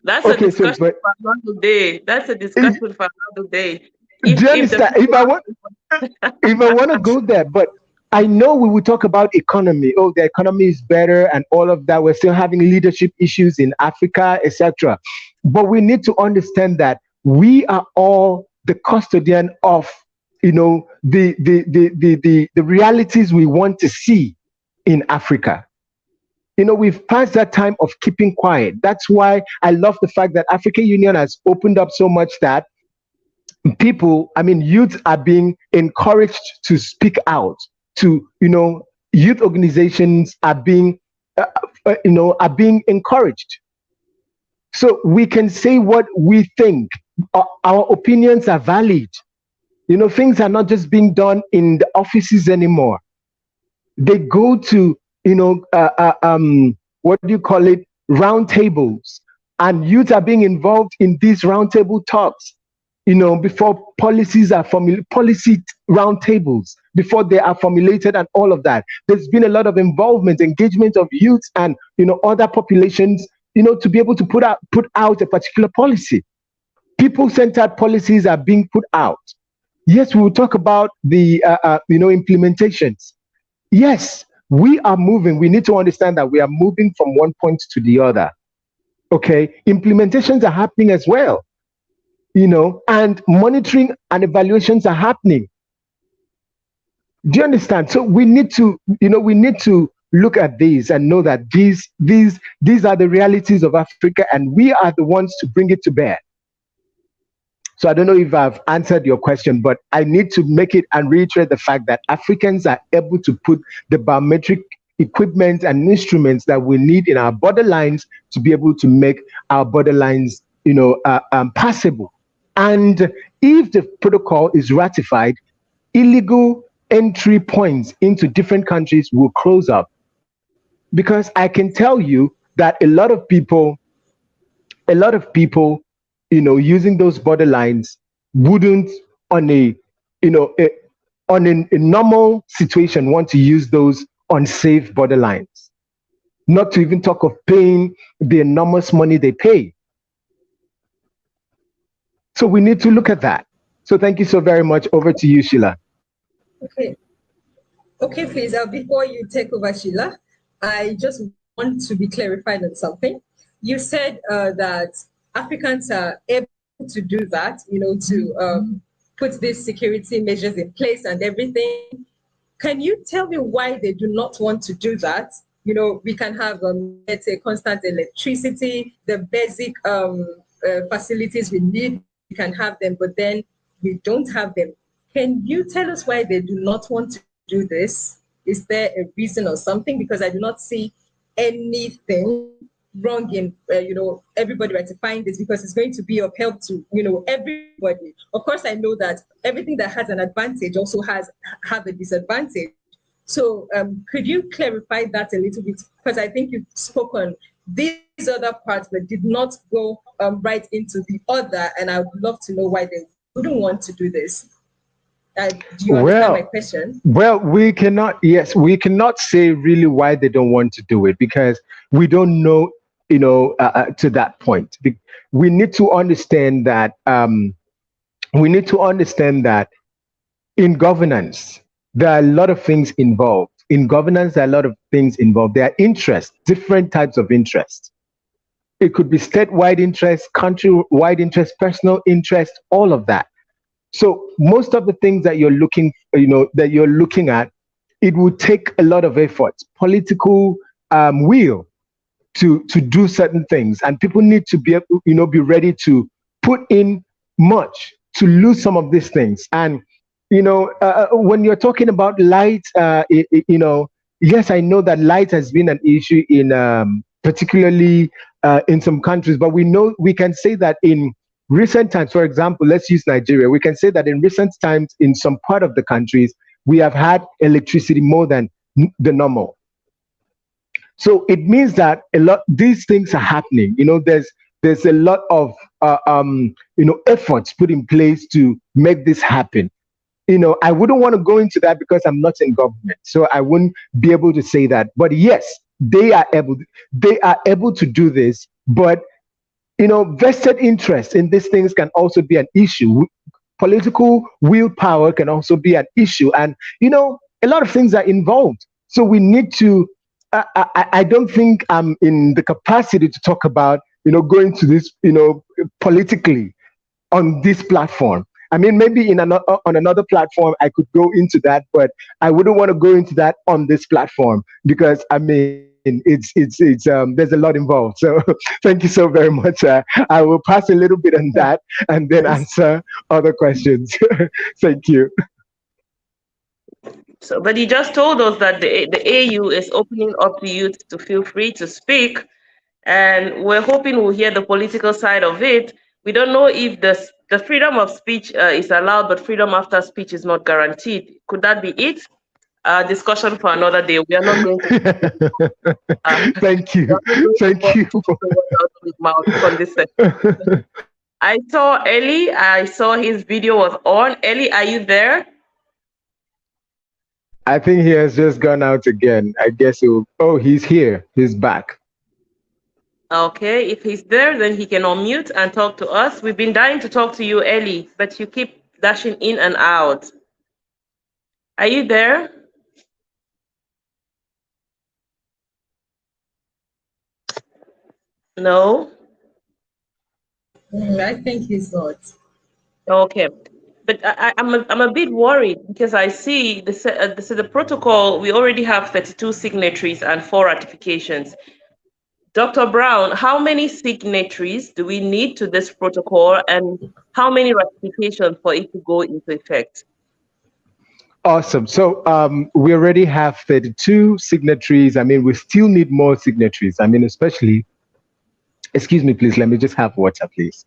That's a discussion for another day. That's a discussion for another day. Do you understand? If I want to go there, but I know we will talk about economy. Oh, the economy is better and all of that. We're still having leadership issues in Africa, etc. But we need to understand that we are all the custodian of, the realities we want to see in Africa. We've passed that time of keeping quiet. That's why I love the fact that African Union has opened up so much that youth are being encouraged to speak out. Youth organizations are being, encouraged. So we can say what we think. Our opinions are valid. Things are not just being done in the offices anymore. They go to, what do you call it? Round tables. And youth are being involved in these roundtable talks. before policies are policy roundtables, before they are formulated and all of that. There's been a lot of involvement, engagement of youth and other populations, to be able to put out a particular policy. People-centered policies are being put out. Yes, we will talk about the implementations. Yes, we are moving. We need to understand that we are moving from one point to the other. Okay, implementations are happening as well, and monitoring and evaluations are happening. Do you understand? So we need to look at these and know that these are the realities of Africa, and we are the ones to bring it to bear. So I don't know if I've answered your question, but I need to make it and reiterate the fact that Africans are able to put the biometric equipment and instruments that we need in our borderlines to be able to make our borderlines, passable. And if the protocol is ratified, illegal entry points into different countries will close up. Because I can tell you that a lot of people, using those borderlines wouldn't on a, you know, a normal situation want to use those unsafe borderlines. Not to even talk of paying the enormous money they pay. So we need to look at that. So thank you so very much. Over to you, Sheila. Okay. Okay, please. Before you take over, Sheila, I just want to be clarified on something. You said that Africans are able to do that, to put these security measures in place and everything. Can you tell me why they do not want to do that? We can have, let's say, constant electricity, the basic facilities we need, we can have them, but then we don't have them. Can you tell us why they do not want to do this? Is there a reason or something? Because I do not see anything wrong in, everybody ratifying this, because it's going to be of help to, everybody. Of course, I know that everything that has an advantage also have a disadvantage. So could you clarify that a little bit? Because I think you spoke on these other parts, but did not go right into the other. And I would love to know why they wouldn't want to do this. Do you understand my question? Well, we cannot say really why they don't want to do it, because we don't know, to that point. We need to understand that, in governance, there are a lot of things involved. In governance, there are a lot of things involved. There are interests, different types of interests. It could be statewide interest, country-wide interest, personal interest, all of that. So most of the things that you're looking at, it would take a lot of effort, political will to do certain things, and people need to be ready to put in much to lose some of these things. And when you're talking about light, yes, I know that light has been an issue in particularly in some countries, but we can say that in recent times, for example, let's use Nigeria. We can say that in recent times, in some part of the countries, we have had electricity more than the normal. So it means that these things are happening. There's a lot of efforts put in place to make this happen. I wouldn't want to go into that because I'm not in government, so I wouldn't be able to say that. But yes, they are able to do this, but vested interest in these things can also be an issue. Political willpower can also be an issue, and a lot of things are involved. So we need to. I don't think I'm in the capacity to talk about going to this politically on this platform. I mean, maybe on another platform I could go into that, but I wouldn't want to go into that on this platform, because I mean it's there's a lot involved. So thank you so very much. I will pass a little bit on that and then answer other questions. Thank you. So, but you just told us that the AU is opening up to youth to feel free to speak, and we're hoping we'll hear the political side of it. We don't know if the freedom of speech is allowed, but freedom after speech is not guaranteed. Could that be it? Discussion for another day. We are not going to. Thank you. Thank you. On this session. I saw Ellie. I saw his video was on. Ellie, are you there? I think he has just gone out again. I guess he'll. Oh, he's here. He's back. Okay, if he's there, then he can unmute and talk to us. We've been dying to talk to you, Ellie, but you keep dashing in and out. Are you there? No? I think he's not. Okay. But I'm a bit worried because I see the protocol, we already have 32 signatories and 4 ratifications. Dr. Brown, how many signatories do we need to this protocol and how many ratifications for it to go into effect? Awesome. So we already have 32 signatories. I mean, we still need more signatories. I mean, especially, excuse me, please, let me just have water, please.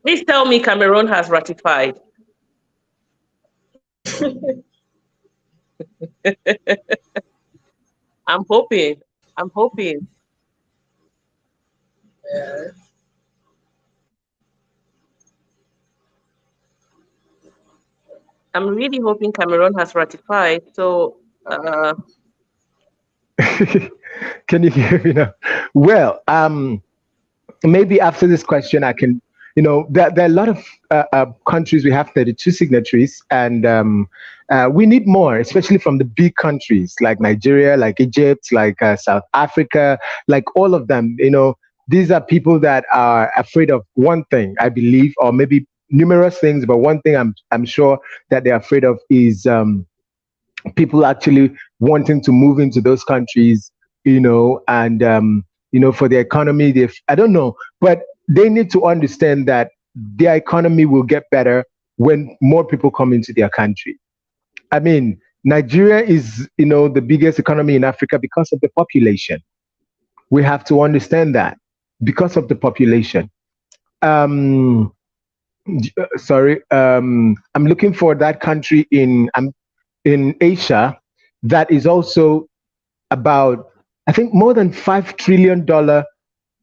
Please tell me Cameroon has ratified. I'm hoping. I'm hoping. Yeah. I'm really hoping Cameroon has ratified. So, Can you hear me now? Well, maybe after this question, I can, there are a lot of countries. We have 32 signatories, and we need more, especially from the big countries like Nigeria, like Egypt, like South Africa, like all of them. These are people that are afraid of one thing, I believe, or maybe numerous things, but one thing I'm sure that they're afraid of is people actually wanting to move into those countries, and for the economy, I don't know, but they need to understand that their economy will get better when more people come into their country. I mean, Nigeria is, the biggest economy in Africa because of the population. We have to understand that because of the population. Um, Sorry, I'm looking for that country in Asia that is also about, I think, more than $5 trillion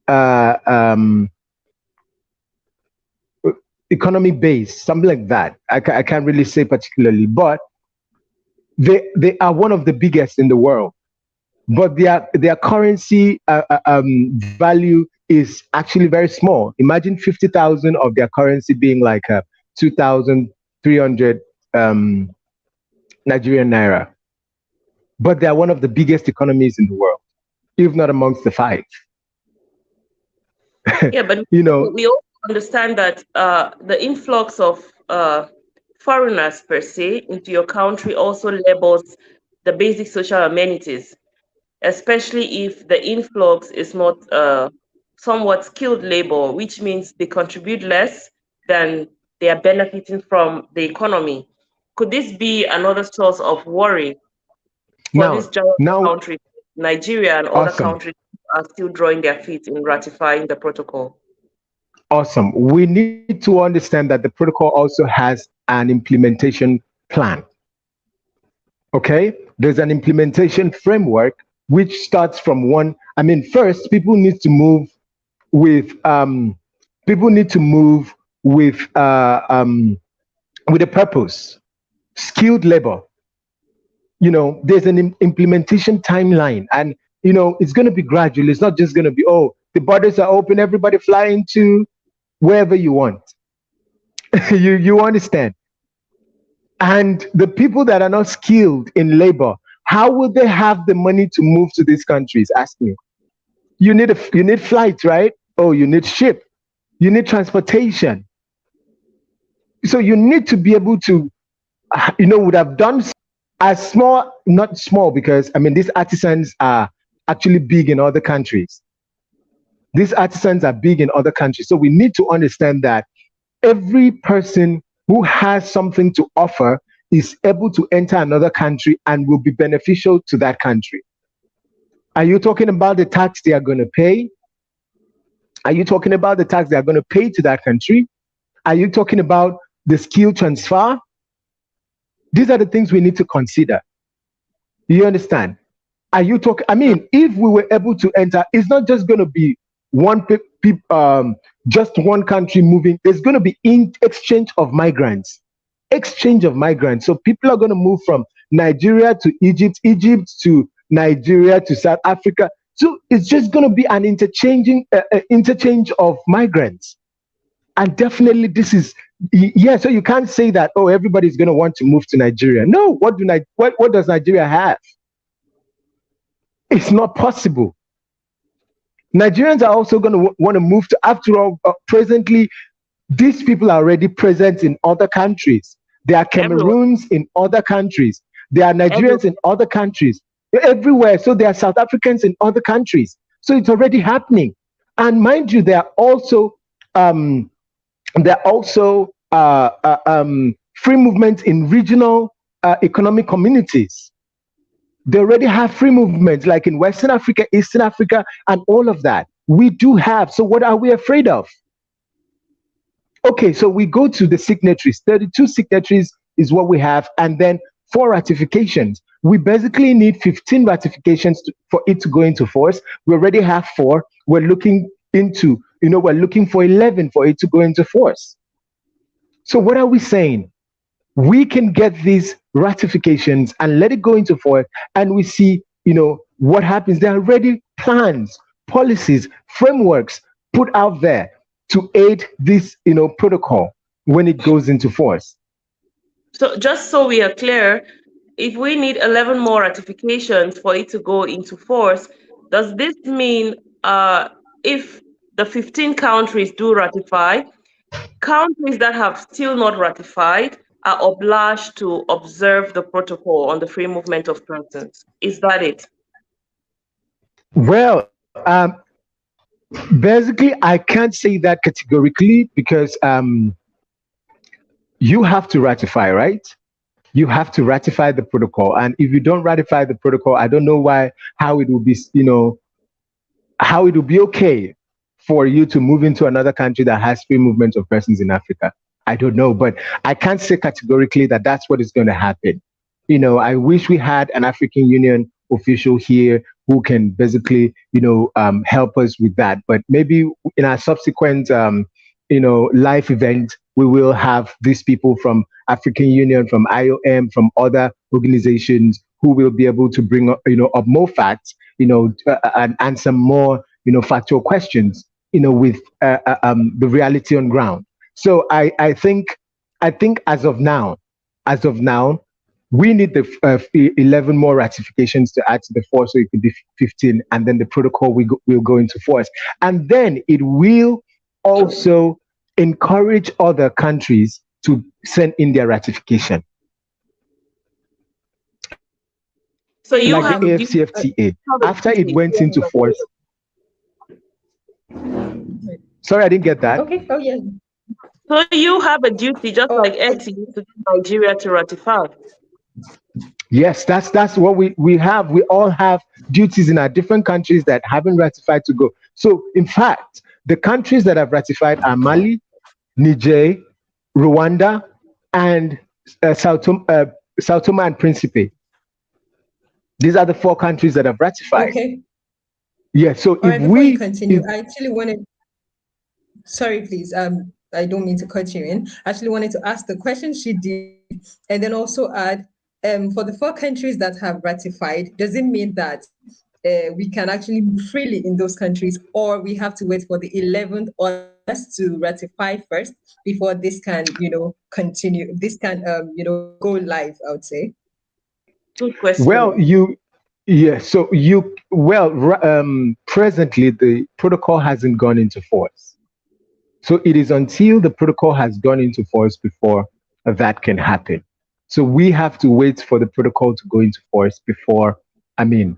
uh, um, economy base, something like that. I can't really say particularly, but they are one of the biggest in the world. But their currency value is actually very small. Imagine 50,000 of their currency being like 2,300 um, Nigerian naira. But they are one of the biggest economies in the world, if not amongst the five. yeah, but you know, we also understand that the influx of foreigners per se into your country also labels the basic social amenities, especially if the influx is not somewhat skilled labor, which means they contribute less than they are benefiting from the economy. Could this be another source of worry for this now, giant now, country? Nigeria and other awesome, countries are still drawing their feet in ratifying the protocol. awesome. We need to understand that the protocol also has an implementation plan. Okay, there's an implementation framework which starts from one. I mean, first, with people need to move with a purpose, skilled labor. There's an implementation timeline, and it's going to be gradual. It's not just going to be, oh, the borders are open, everybody fly into wherever you want. You understand? And the people that are not skilled in labor, how will they have the money to move to these countries? Ask me. You need flights, right? Oh, you need ship, you need transportation. So you need to be able to, would have done as small, not small, because I mean these artisans are actually big in other countries. These artisans are big in other countries. So we need to understand that every person who has something to offer is able to enter another country and will be beneficial to that country. Are you talking about the tax they are going to pay? Are you talking about the tax they are going to pay to that country? Are you talking about the skill transfer? These are the things we need to consider. You understand? Are you talking? I mean, if we were able to enter, it's not just going to be just one country moving. There's going to be exchange of migrants, so people are going to move from Nigeria to Egypt, Egypt to Nigeria to South Africa. So it's just going to be an interchange of migrants. And definitely this is, yeah, so you can't say that, oh, everybody's going to want to move to Nigeria. No, what does Nigeria have? It's not possible. Nigerians are also going to want to move to, after all, presently, these people are already present in other countries. There are Everywhere. Cameroons in other countries. There are Nigerians Everywhere. in other countries, everywhere. So there are South Africans in other countries. So it's already happening. And mind you, um, there are also free movement in regional economic communities. They already have free movements like in Western Africa, Eastern Africa, and all of that. We do have. So what are we afraid of? Okay, so we go to the signatories. 32 signatories is what we have, and then 4 ratifications. We basically need 15 ratifications for it to go into force. We already have 4. We're looking for 11 for it to go into force. So what are we saying? We can get these ratifications and let it go into force, and we see, what happens. There are already plans, policies, frameworks put out there to aid this, protocol when it goes into force. So just so we are clear, if we need 11 more ratifications for it to go into force, does this mean if the 15 countries do ratify, countries that have still not ratified are obliged to observe the protocol on the free movement of persons? Is that it? Well, basically, I can't say that categorically because you have to ratify, right? You have to ratify the protocol, and if you don't ratify the protocol, I don't know how it will be, how it will be okay for you to move into another country that has free movement of persons in Africa. I don't know, but I can't say categorically that that's what is going to happen. I wish we had an African Union official here who can basically, help us with that. But maybe in our subsequent, life event, we will have these people from African Union, from IOM, from other organizations who will be able to bring up, up more facts, and answer more, factual questions, with the reality on ground. So I think as of now, we need the 11 more ratifications to add to the 4, so it could be 15, and then the protocol will go into force. And then it will also encourage other countries to send in their ratification, So like you the have a duty, AFCFTA. have a After it duty. went into force, sorry, I didn't get that. Okay. Oh, yeah. So you have a duty, just like Oh, Etsy, to get Nigeria to ratify. Yes, that's what we have. We all have duties in our different countries that haven't ratified to go. So, in fact, the countries that have ratified are Mali, Niger, Rwanda, and Sao Tome and Principe. These are the 4 countries that have ratified. okay. Yeah. So All if right, before you we, continue, I actually wanted, sorry, please. I don't mean to cut you in. I actually wanted to ask the question she did, and then also add, for the 4 countries that have ratified, does it mean that we can actually move freely in those countries, or we have to wait for the 11th others to ratify first before this can, continue? This can, go live, I would say. Good question. well, you, yeah. So presently the protocol hasn't gone into force. So it is until the protocol has gone into force before that can happen. So we have to wait for the protocol to go into force before, I mean,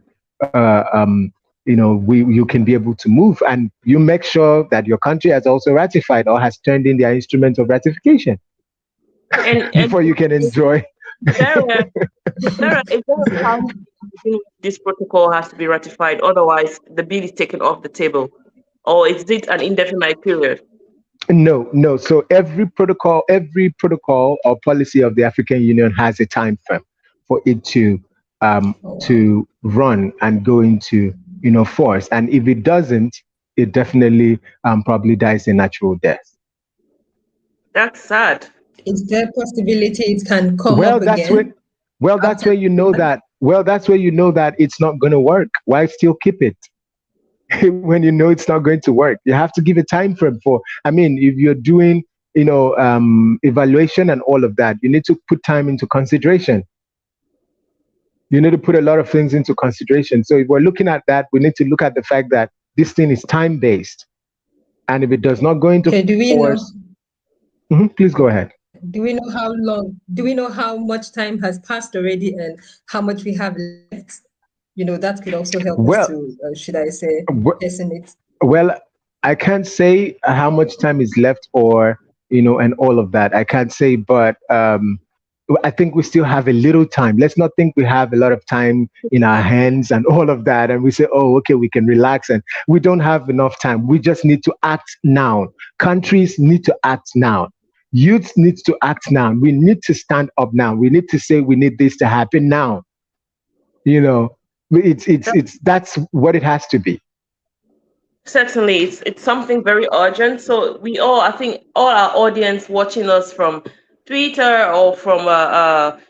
you can be able to move, and you make sure that your country has also ratified or has turned in their instrument of ratification And before you can enjoy. is there a is there a time within which this protocol has to be ratified? Otherwise, the bill is taken off the table, or is it an indefinite period? No, no. So every protocol or policy of the African Union has a time frame for it Oh, wow. to run and go into force. And if it doesn't, it definitely probably dies a natural death. That's sad. Is there possibility it can come Well, up that's when again well that's after when you know that? that well that's when you know that it's not going to work. Why still keep it? When you know it's not going to work, you have to give a time frame for. I mean, if you're doing evaluation and all of that, you need to put time into consideration. You need to put a lot of things into consideration. So if we're looking at that, we need to look at the fact that this thing is time based, and if it does not go into Okay, do we know? force. Please go ahead. Do we know how long? Do we know how much time has passed already and how much we have left? That could also help us Well, to, should I say, w- estimate. well, I can't say how much time is left, or and all of that. I can't say, but I think we still have a little time. Let's not think we have a lot of time in our hands and all of that, and we say, oh, okay, we can relax, and we don't have enough time. We just need to act now. Countries need to act now. Youth needs to act now. We need to stand up now. We need to say we need this to happen now. You know, it's that's what it has to be. Certainly, it's something very urgent. So we all, I think, all our audience watching us from Twitter or from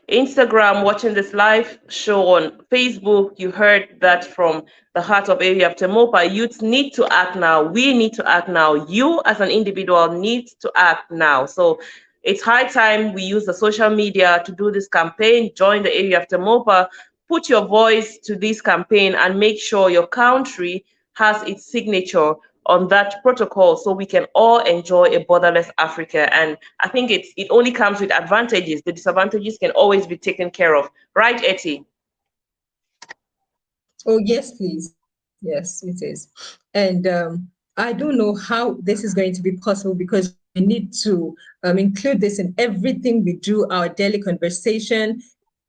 Instagram, watching this live show on Facebook, you heard that from the heart of area of Temopa. Youth need to act now. We need to act now. You, as an individual, need to act now. So it's high time we use the social media to do this campaign. Join the area of Temopa. Put your voice to this campaign and make sure your country has its signature on that protocol so we can all enjoy a borderless Africa. And I think it only comes with advantages. The disadvantages can always be taken care of. Right, Etty? Oh, yes, please. Yes, it is. And I don't know how this is going to be possible because we need to include this in everything we do, our daily conversation,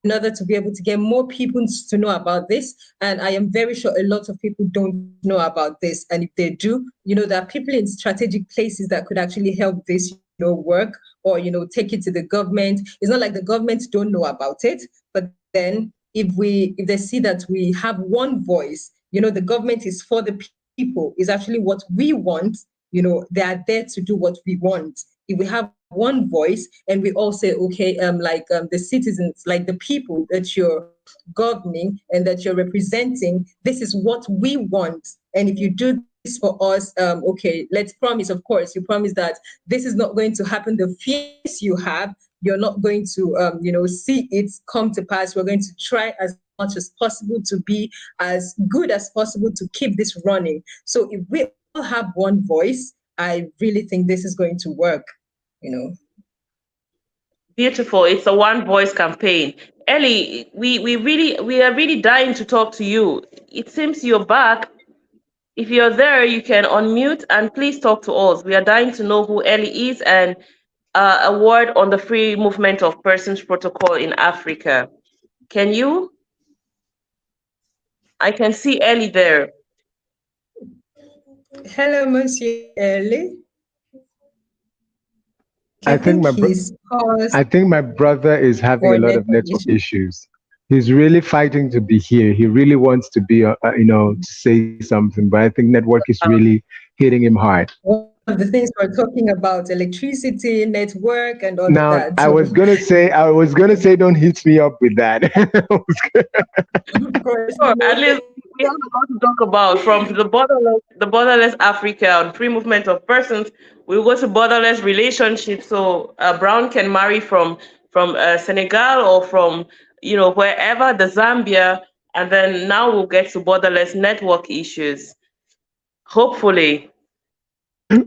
in order to be able to get more people to know about this. And I am very sure a lot of people don't know about this. And if they do, there are people in strategic places that could actually help this, work or, take it to the government. It's not like the government don't know about it, but then if they see that we have one voice, the government is for the people, is actually what we want, they are there to do what we want. If we have one voice and we all say, okay, the citizens, like the people that you're governing and that you're representing, this is what we want. And if you do this for us, okay, let's promise, of course, you promise that this is not going to happen. The fears you have, you're not going to, see it come to pass. We're going to try as much as possible to be as good as possible to keep this running. So if we all have one voice, I really think this is going to work, you know. Beautiful. It's a one voice campaign. Ellie, we are really dying to talk to you. It seems you're back. If you're there, you can unmute and please talk to us. We are dying to know who Ellie is and a word on the free movement of persons protocol in Africa. Can you? I can see Ellie there. Hello, Monsieur Ellie. I I think think my bro- he's paused I think my brother is having for a lot of network network issue. issues. He's really fighting to be here. He really wants to be, to say something, but I think network is really hitting him hard. One of the things we're talking about, electricity, network, and all of Now, that. So, I was gonna say, don't hit me up with that. of course, Sure, at least we have a lot to talk about from the borderless Africa and free movement of persons. We'll go to borderless relationships. So Brown can marry from Senegal or from wherever the Zambia, and then now we'll get to borderless network issues. Hopefully,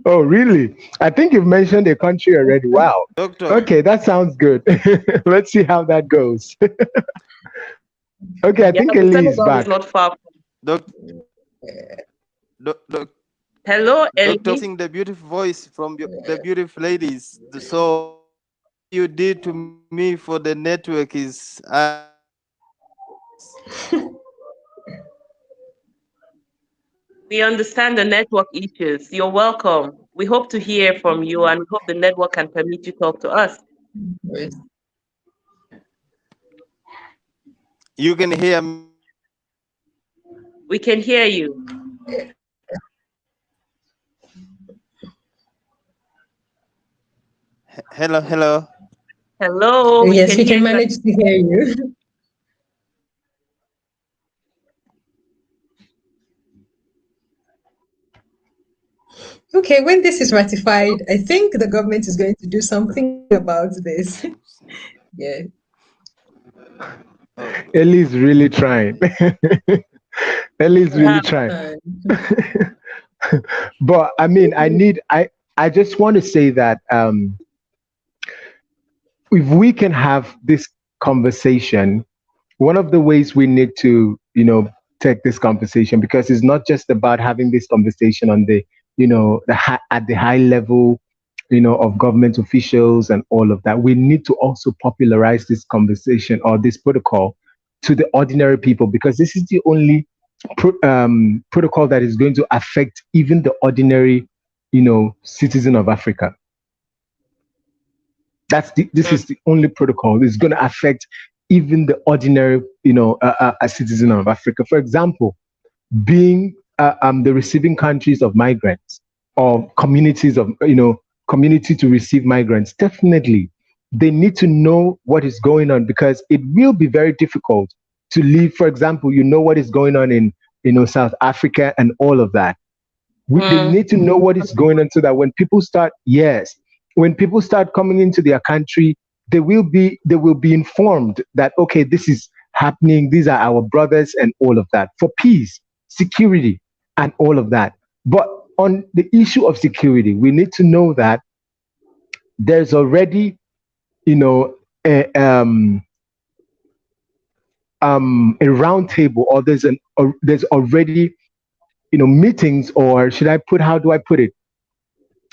Oh, really? I think you've mentioned a country already. Wow. Doctor, Okay, that sounds good. Let's see how that goes. Okay, I yeah, think the Ellie is Senegal is back. not far. doc, doc, doc, Hello, doctor, Ellie. sing the beautiful voice from the beautiful ladies. So you did to me for the network is We understand the network issues. You're welcome. We hope to hear from you and we hope the network can permit you to talk to us. you can hear me. We can hear you. Hello, hello. Hello, we Yes, can we hear can you. manage to hear you. Okay, when this is ratified, I think the government is going to do something about this. Yeah. Okay. Ellie's really trying. Ellie's really Yeah. trying. Uh, But I mean, I just want to say that if we can have this conversation, one of the ways we need to, take this conversation, because it's not just about having this conversation on the, at the high level, of government officials and all of that. We need to also popularize this conversation or this protocol to the ordinary people, because this is the only protocol that is going to affect even the ordinary, citizen of Africa. This is the only protocol that's going to affect even the ordinary, a citizen of Africa. For example, being the receiving countries of migrants, or communities of, community to receive migrants, definitely they need to know what is going on, because it will be very difficult to live. For example, what is going on in, South Africa and all of that. They Mm. need to know what is going on, so that when people start, yes, when people start coming into their country, they will be informed that, okay, this is happening, these are our brothers and all of that, for peace, security, and all of that. But on the issue of security, we need to know that there's already, you know a, a round table, or there's already, meetings, or should I put how do I put it,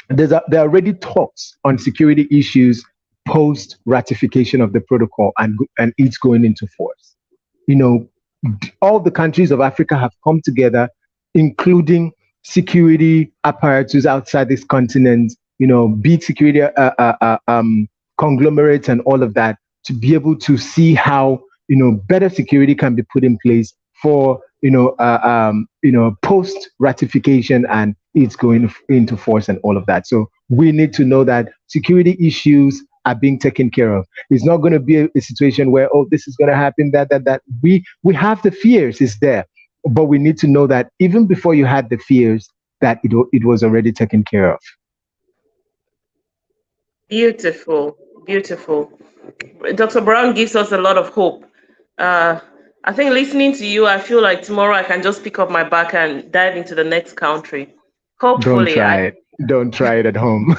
there are already talks on security issues post ratification of the protocol, and it's going into force. You know, all the countries of Africa have come together, including security apparatus outside this continent, be it security conglomerates and all of that, to be able to see how, better security can be put in place for, post ratification, and it's going into force and all of that. So we need to know that security issues are being taken care of. It's not going to be a situation where, oh, this is going to happen, that. We have the fears, is there, but we need to know that even before you had the fears, that it was already taken care of. Beautiful, beautiful. Dr. Brown gives us a lot of hope. Uh, I think listening to you, I feel like tomorrow I can just pick up my bag and dive into the next country. Don't Hopefully, try it. Don't try it at home.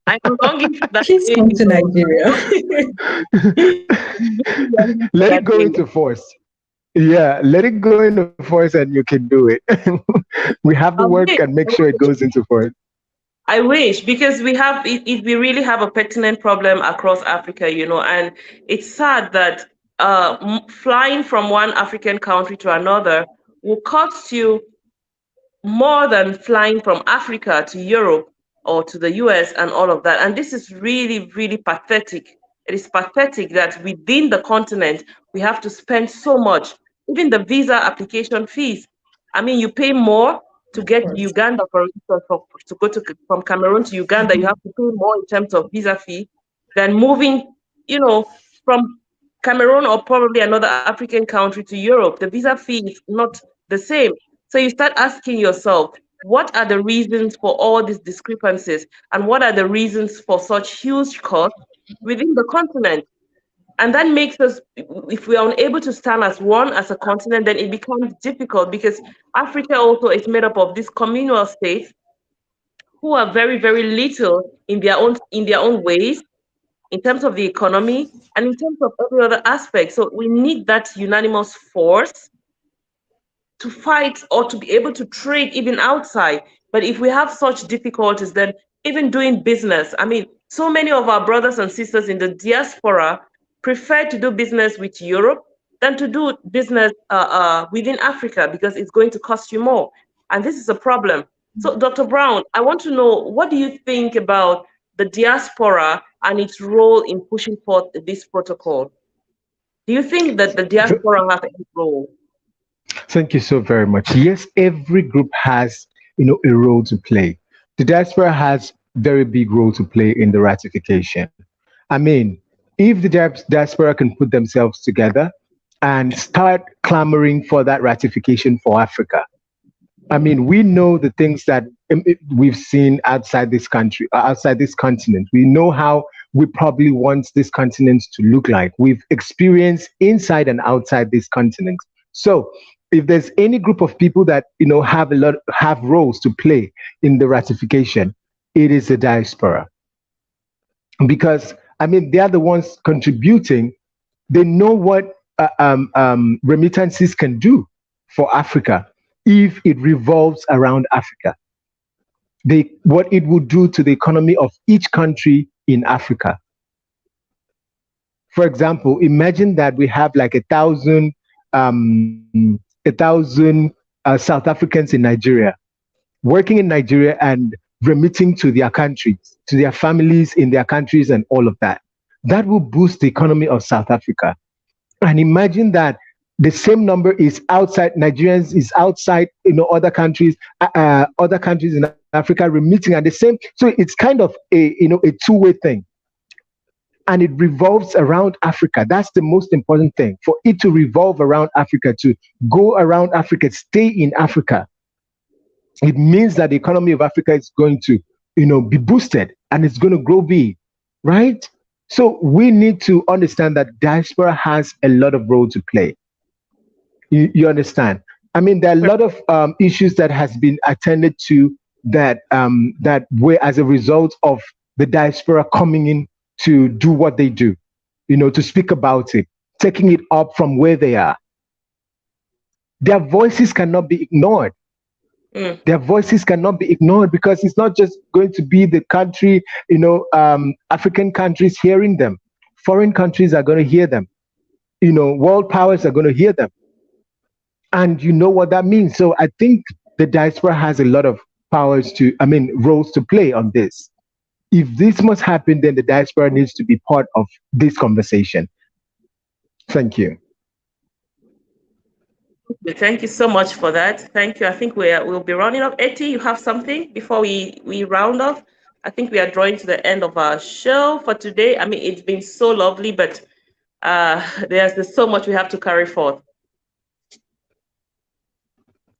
I am longing for that Please day, come to Nigeria. really longing for Let it that go day. into force. Yeah, let it go into force, and you can do it. We have the I work, wish, and make sure it goes into force. I wish, because we have, we really have a pertinent problem across Africa, and it's sad that flying from one African country to another will cost you more than flying from Africa to Europe or to the US and all of that. And this is really, really pathetic. It is pathetic that within the continent, we have to spend so much, even the visa application fees. I mean, you pay more to Of get to course. Uganda, for instance, to go to from Cameroon to Uganda, you have to pay more in terms of visa fee than moving, from Cameroon or probably another African country to Europe. The visa fee is not the same. So you start asking yourself, what are the reasons for all these discrepancies? And what are the reasons for such huge costs within the continent? And that makes us, if we are unable to stand as one as a continent, then it becomes difficult, because Africa also is made up of these communal states who are very, very little in their own ways, in terms of the economy and in terms of every other aspect. So we need that unanimous force to fight or to be able to trade even outside. But if we have such difficulties, then even doing business, I mean, so many of our brothers and sisters in the diaspora prefer to do business with Europe than to do business within Africa, because it's going to cost you more. And this is a problem. So, Dr. Brown, I want to know, what do you think about the diaspora and its role in pushing forth this protocol? Do you think that the diaspora have any role? Thank you so very much. Yes, every group has, a role to play. The diaspora has very big role to play in the ratification. I mean, if the diaspora can put themselves together and start clamoring for that ratification for Africa, I mean, we know the things that we've seen outside this country, outside this continent. We know how we probably want this continent to look like. We've experienced inside and outside this continent. So, if there's any group of people that have roles to play in the ratification, it is the diaspora, because I mean they are the ones contributing. They know what remittances can do for Africa if it revolves around Africa. What it would do to the economy of each country in Africa. For example, imagine that we have like a thousand South Africans in Nigeria working in Nigeria and remitting to their countries, to their families in their countries, and all of that. That will boost the economy of South Africa. And imagine that the same number is outside Nigerians is outside, other countries in Africa remitting at the same. So it's kind of a two-way thing, and it revolves around Africa. That's the most important thing, for it to revolve around Africa, to go around Africa, stay in Africa. It means that the economy of Africa is going to, be boosted, and it's going to grow big, right? So we need to understand that diaspora has a lot of role to play. You understand? I mean, there are a lot of issues that has been attended to that were as a result of the diaspora coming in to do what they do, to speak about it, taking it up from where they are. Their voices cannot be ignored. Their voices cannot be ignored, because it's not just going to be the country, African countries hearing them. Foreign countries are going to hear them. World powers are going to hear them. And you know what that means. So I think the diaspora has a lot of roles to play on this. If this must happen, then the diaspora needs to be part of this conversation. Thank you. Thank you so much for that. Thank you. I think we'll be rounding up. Etty, you have something before we round off? I think we are drawing to the end of our show for today. I mean, it's been so lovely, but there's so much we have to carry forth.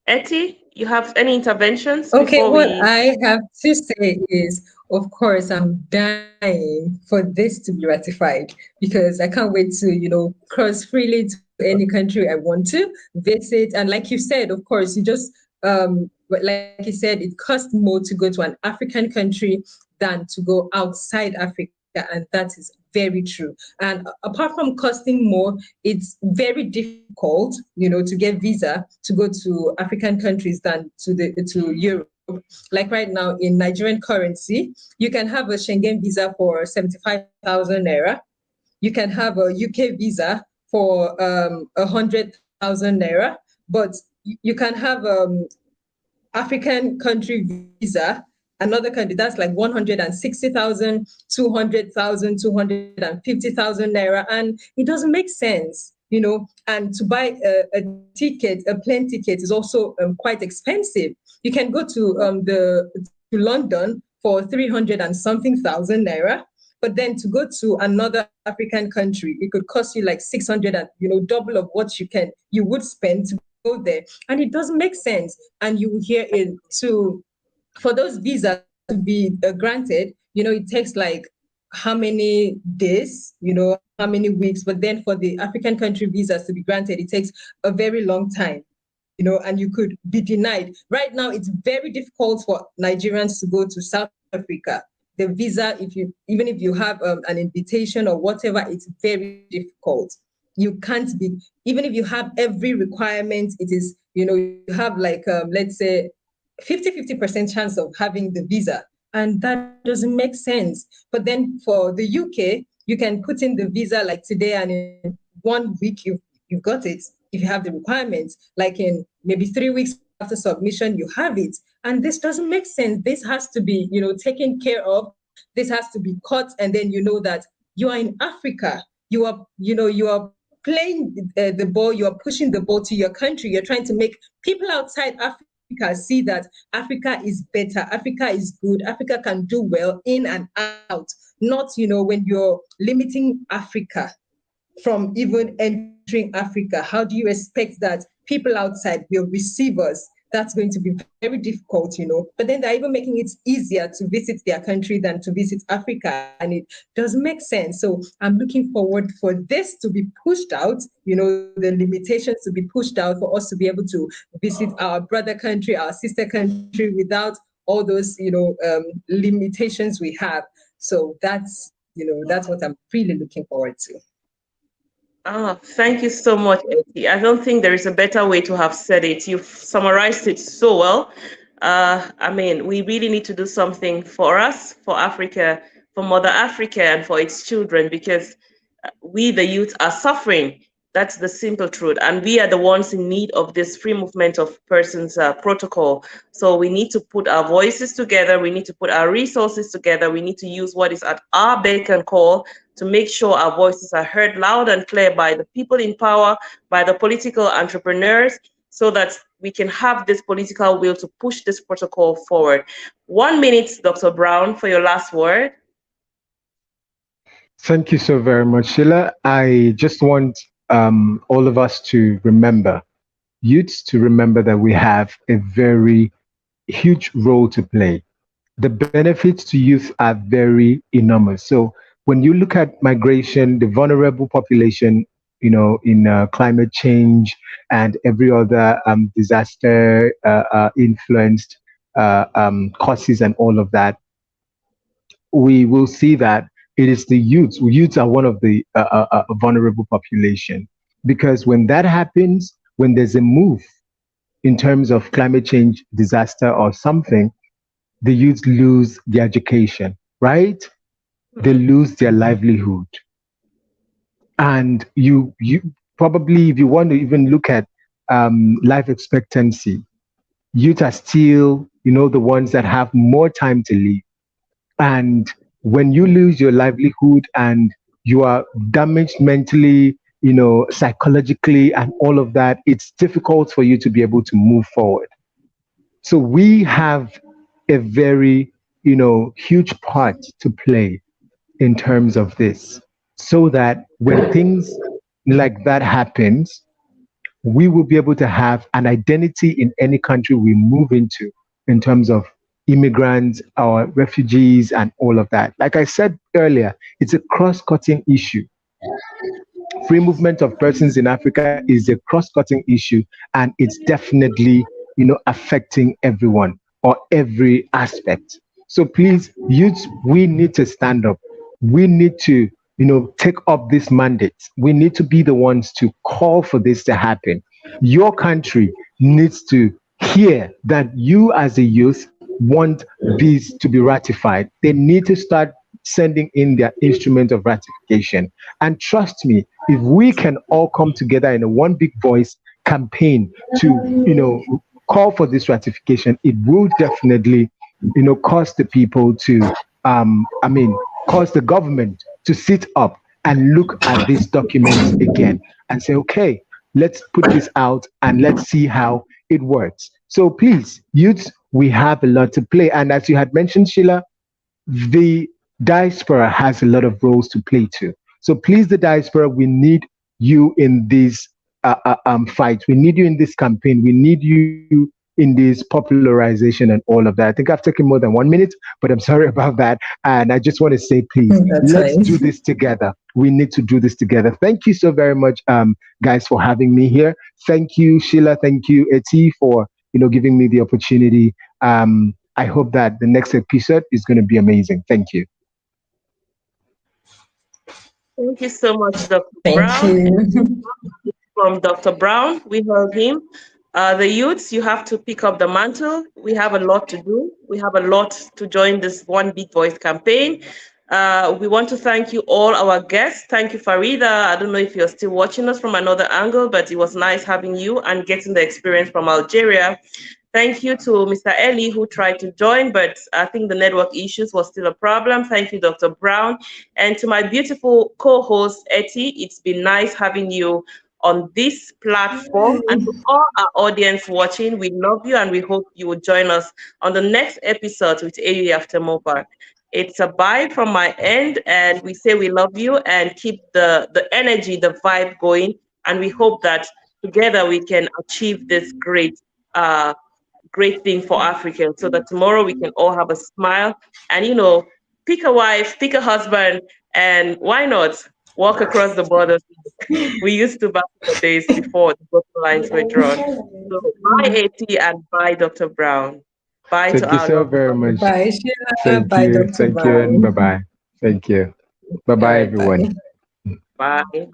Etty, you have any interventions Okay, before what we? I have to say is, of course, I'm dying for this to be ratified, because I can't wait to, cross freely to any country I want to visit. And like you said, of course, but like you said, it costs more to go to an African country than to go outside Africa. And that is very true. And apart from costing more, it's very difficult, to get visa to go to African countries than to Europe. Like right now in Nigerian currency, you can have a Schengen visa for 75,000 naira. You can have a UK visa for 100,000 naira, but you can have African country visa, another country, that's like 160,000, 200,000, 250,000 naira. And it doesn't make sense, and to buy a plane ticket is also quite expensive. You can go to London for 300 and something thousand naira. But then to go to another African country, it could cost you like 600 and, double of what you would spend to go there. And it doesn't make sense. And you hear it for those visas to be granted, it takes like how many days, how many weeks. But then for the African country visas to be granted, it takes a very long time, and you could be denied. Right now, it's very difficult for Nigerians to go to South Africa. The visa, even if you have an invitation or whatever, it's very difficult. You can't be, even if you have every requirement, it is, you have like, let's say, 50% chance of having the visa. And that doesn't make sense. But then for the UK, you can put in the visa like today, and in 1 week, you've got it. If you have the requirements, like in maybe 3 weeks after submission, you have it. And this doesn't make sense. This has to be, taken care of. This has to be cut. And then you know that you are in Africa. You are playing the ball. You are pushing the ball to your country. You're trying to make people outside Africa Africa, see that Africa is better, Africa is good, Africa can do well in and out. Not, when you're limiting Africa from even entering Africa, how do you expect that people outside will receive us? That's going to be very difficult. But then they're even making it easier to visit their country than to visit Africa. And it doesn't make sense. So I'm looking forward for this to be pushed out, the limitations to be pushed out for us to be able to visit our brother country, our sister country without all those limitations we have. So that's what I'm really looking forward to. Thank you so much, Etty. I don't think there is a better way to have said it. You've summarized it so well. I mean, we really need to do something for us, for Africa, for Mother Africa, and for its children, because we, the youth, are suffering. That's the simple truth. And we are the ones in need of this free movement of persons protocol. So we need to put our voices together. We need to put our resources together. We need to use what is at our beck and call to make sure our voices are heard loud and clear by the people in power, by the political entrepreneurs, so that we can have this political will to push this protocol forward. 1 minute, Dr. Brown, for your last word. Thank you so very much, Sheila. I just want all of us to remember, youths to remember that we have a very huge role to play. The benefits to youth are very enormous. So when you look at migration, the vulnerable population, in climate change and every other disaster influenced causes and all of that, we will see that it is the youths. Youths are one of the vulnerable population, because when that happens, when there's a move in terms of climate change disaster or something, the youth lose their education, right? They lose their livelihood. And you probably, if you want to even look at life expectancy, youth are still, the ones that have more time to live. And when you lose your livelihood and you are damaged mentally, psychologically, and all of that, it's difficult for you to be able to move forward. So we have a very, huge part to play in terms of this, so that when things like that happens, we will be able to have an identity in any country we move into, in terms of immigrants or refugees and all of that. Like I said earlier, it's a cross-cutting issue. Free movement of persons in Africa is a cross-cutting issue, and it's definitely, affecting everyone or every aspect. So please, youths, we need to stand up. We need to, take up this mandate. We need to be the ones to call for this to happen. Your country needs to hear that you as a youth want this to be ratified. They need to start sending in their instrument of ratification. And trust me, if we can all come together in a one big voice campaign to, call for this ratification, it will definitely, cause the people to, cause the government to sit up and look at these documents again and say, okay, let's put this out and let's see how it works. So please, youths, we have a lot to play. And as you had mentioned, Sheila, the diaspora has a lot of roles to play too. So please, the diaspora, we need you in this fight. We need you in this campaign. We need you in this popularization and all of that. I think I've taken more than 1 minute, but I'm sorry about that. And I just want to say, please, That's let's fine. do this together. We need to do this together. Thank you so very much, guys, for having me here. Thank you, Sheila. Thank you, Eti, for giving me the opportunity. I hope that the next episode is going to be amazing. Thank you. Thank you so much, Dr. Thank Brown. you. From Dr. Brown, we heard him. The youths, you have to pick up the mantle. We have a lot to do. We have a lot to join this One Big Voice campaign. We want to thank you all, our guests. Thank you, Farida. I don't know if you're still watching us from another angle, but it was nice having you and getting the experience from Algeria. Thank you to Mr. Ellie, who tried to join, but I think the network issues was still a problem. Thank you, Dr. Brown. And to my beautiful co-host, Etty, it's been nice having you on this platform. And to all our audience watching, we love you and we hope you will join us on the next episode with AU After Mobile. It's a bye from my end, and we say we love you and keep the energy, the vibe going. And we hope that together we can achieve this uh, great thing for Africans so that tomorrow we can all have a smile and, pick a wife, pick a husband, and why not walk across the borders? We used to back in the days before the bottom lines were drawn. So bye, AT, and bye, Dr. Brown. Bye to Thank you our so lovely very much. audience. Bye, Sheila. Thank Bye, you. Dr. Thank you, and bye Brown. bye. Thank you. Bye All bye, right, everyone. bye. Bye.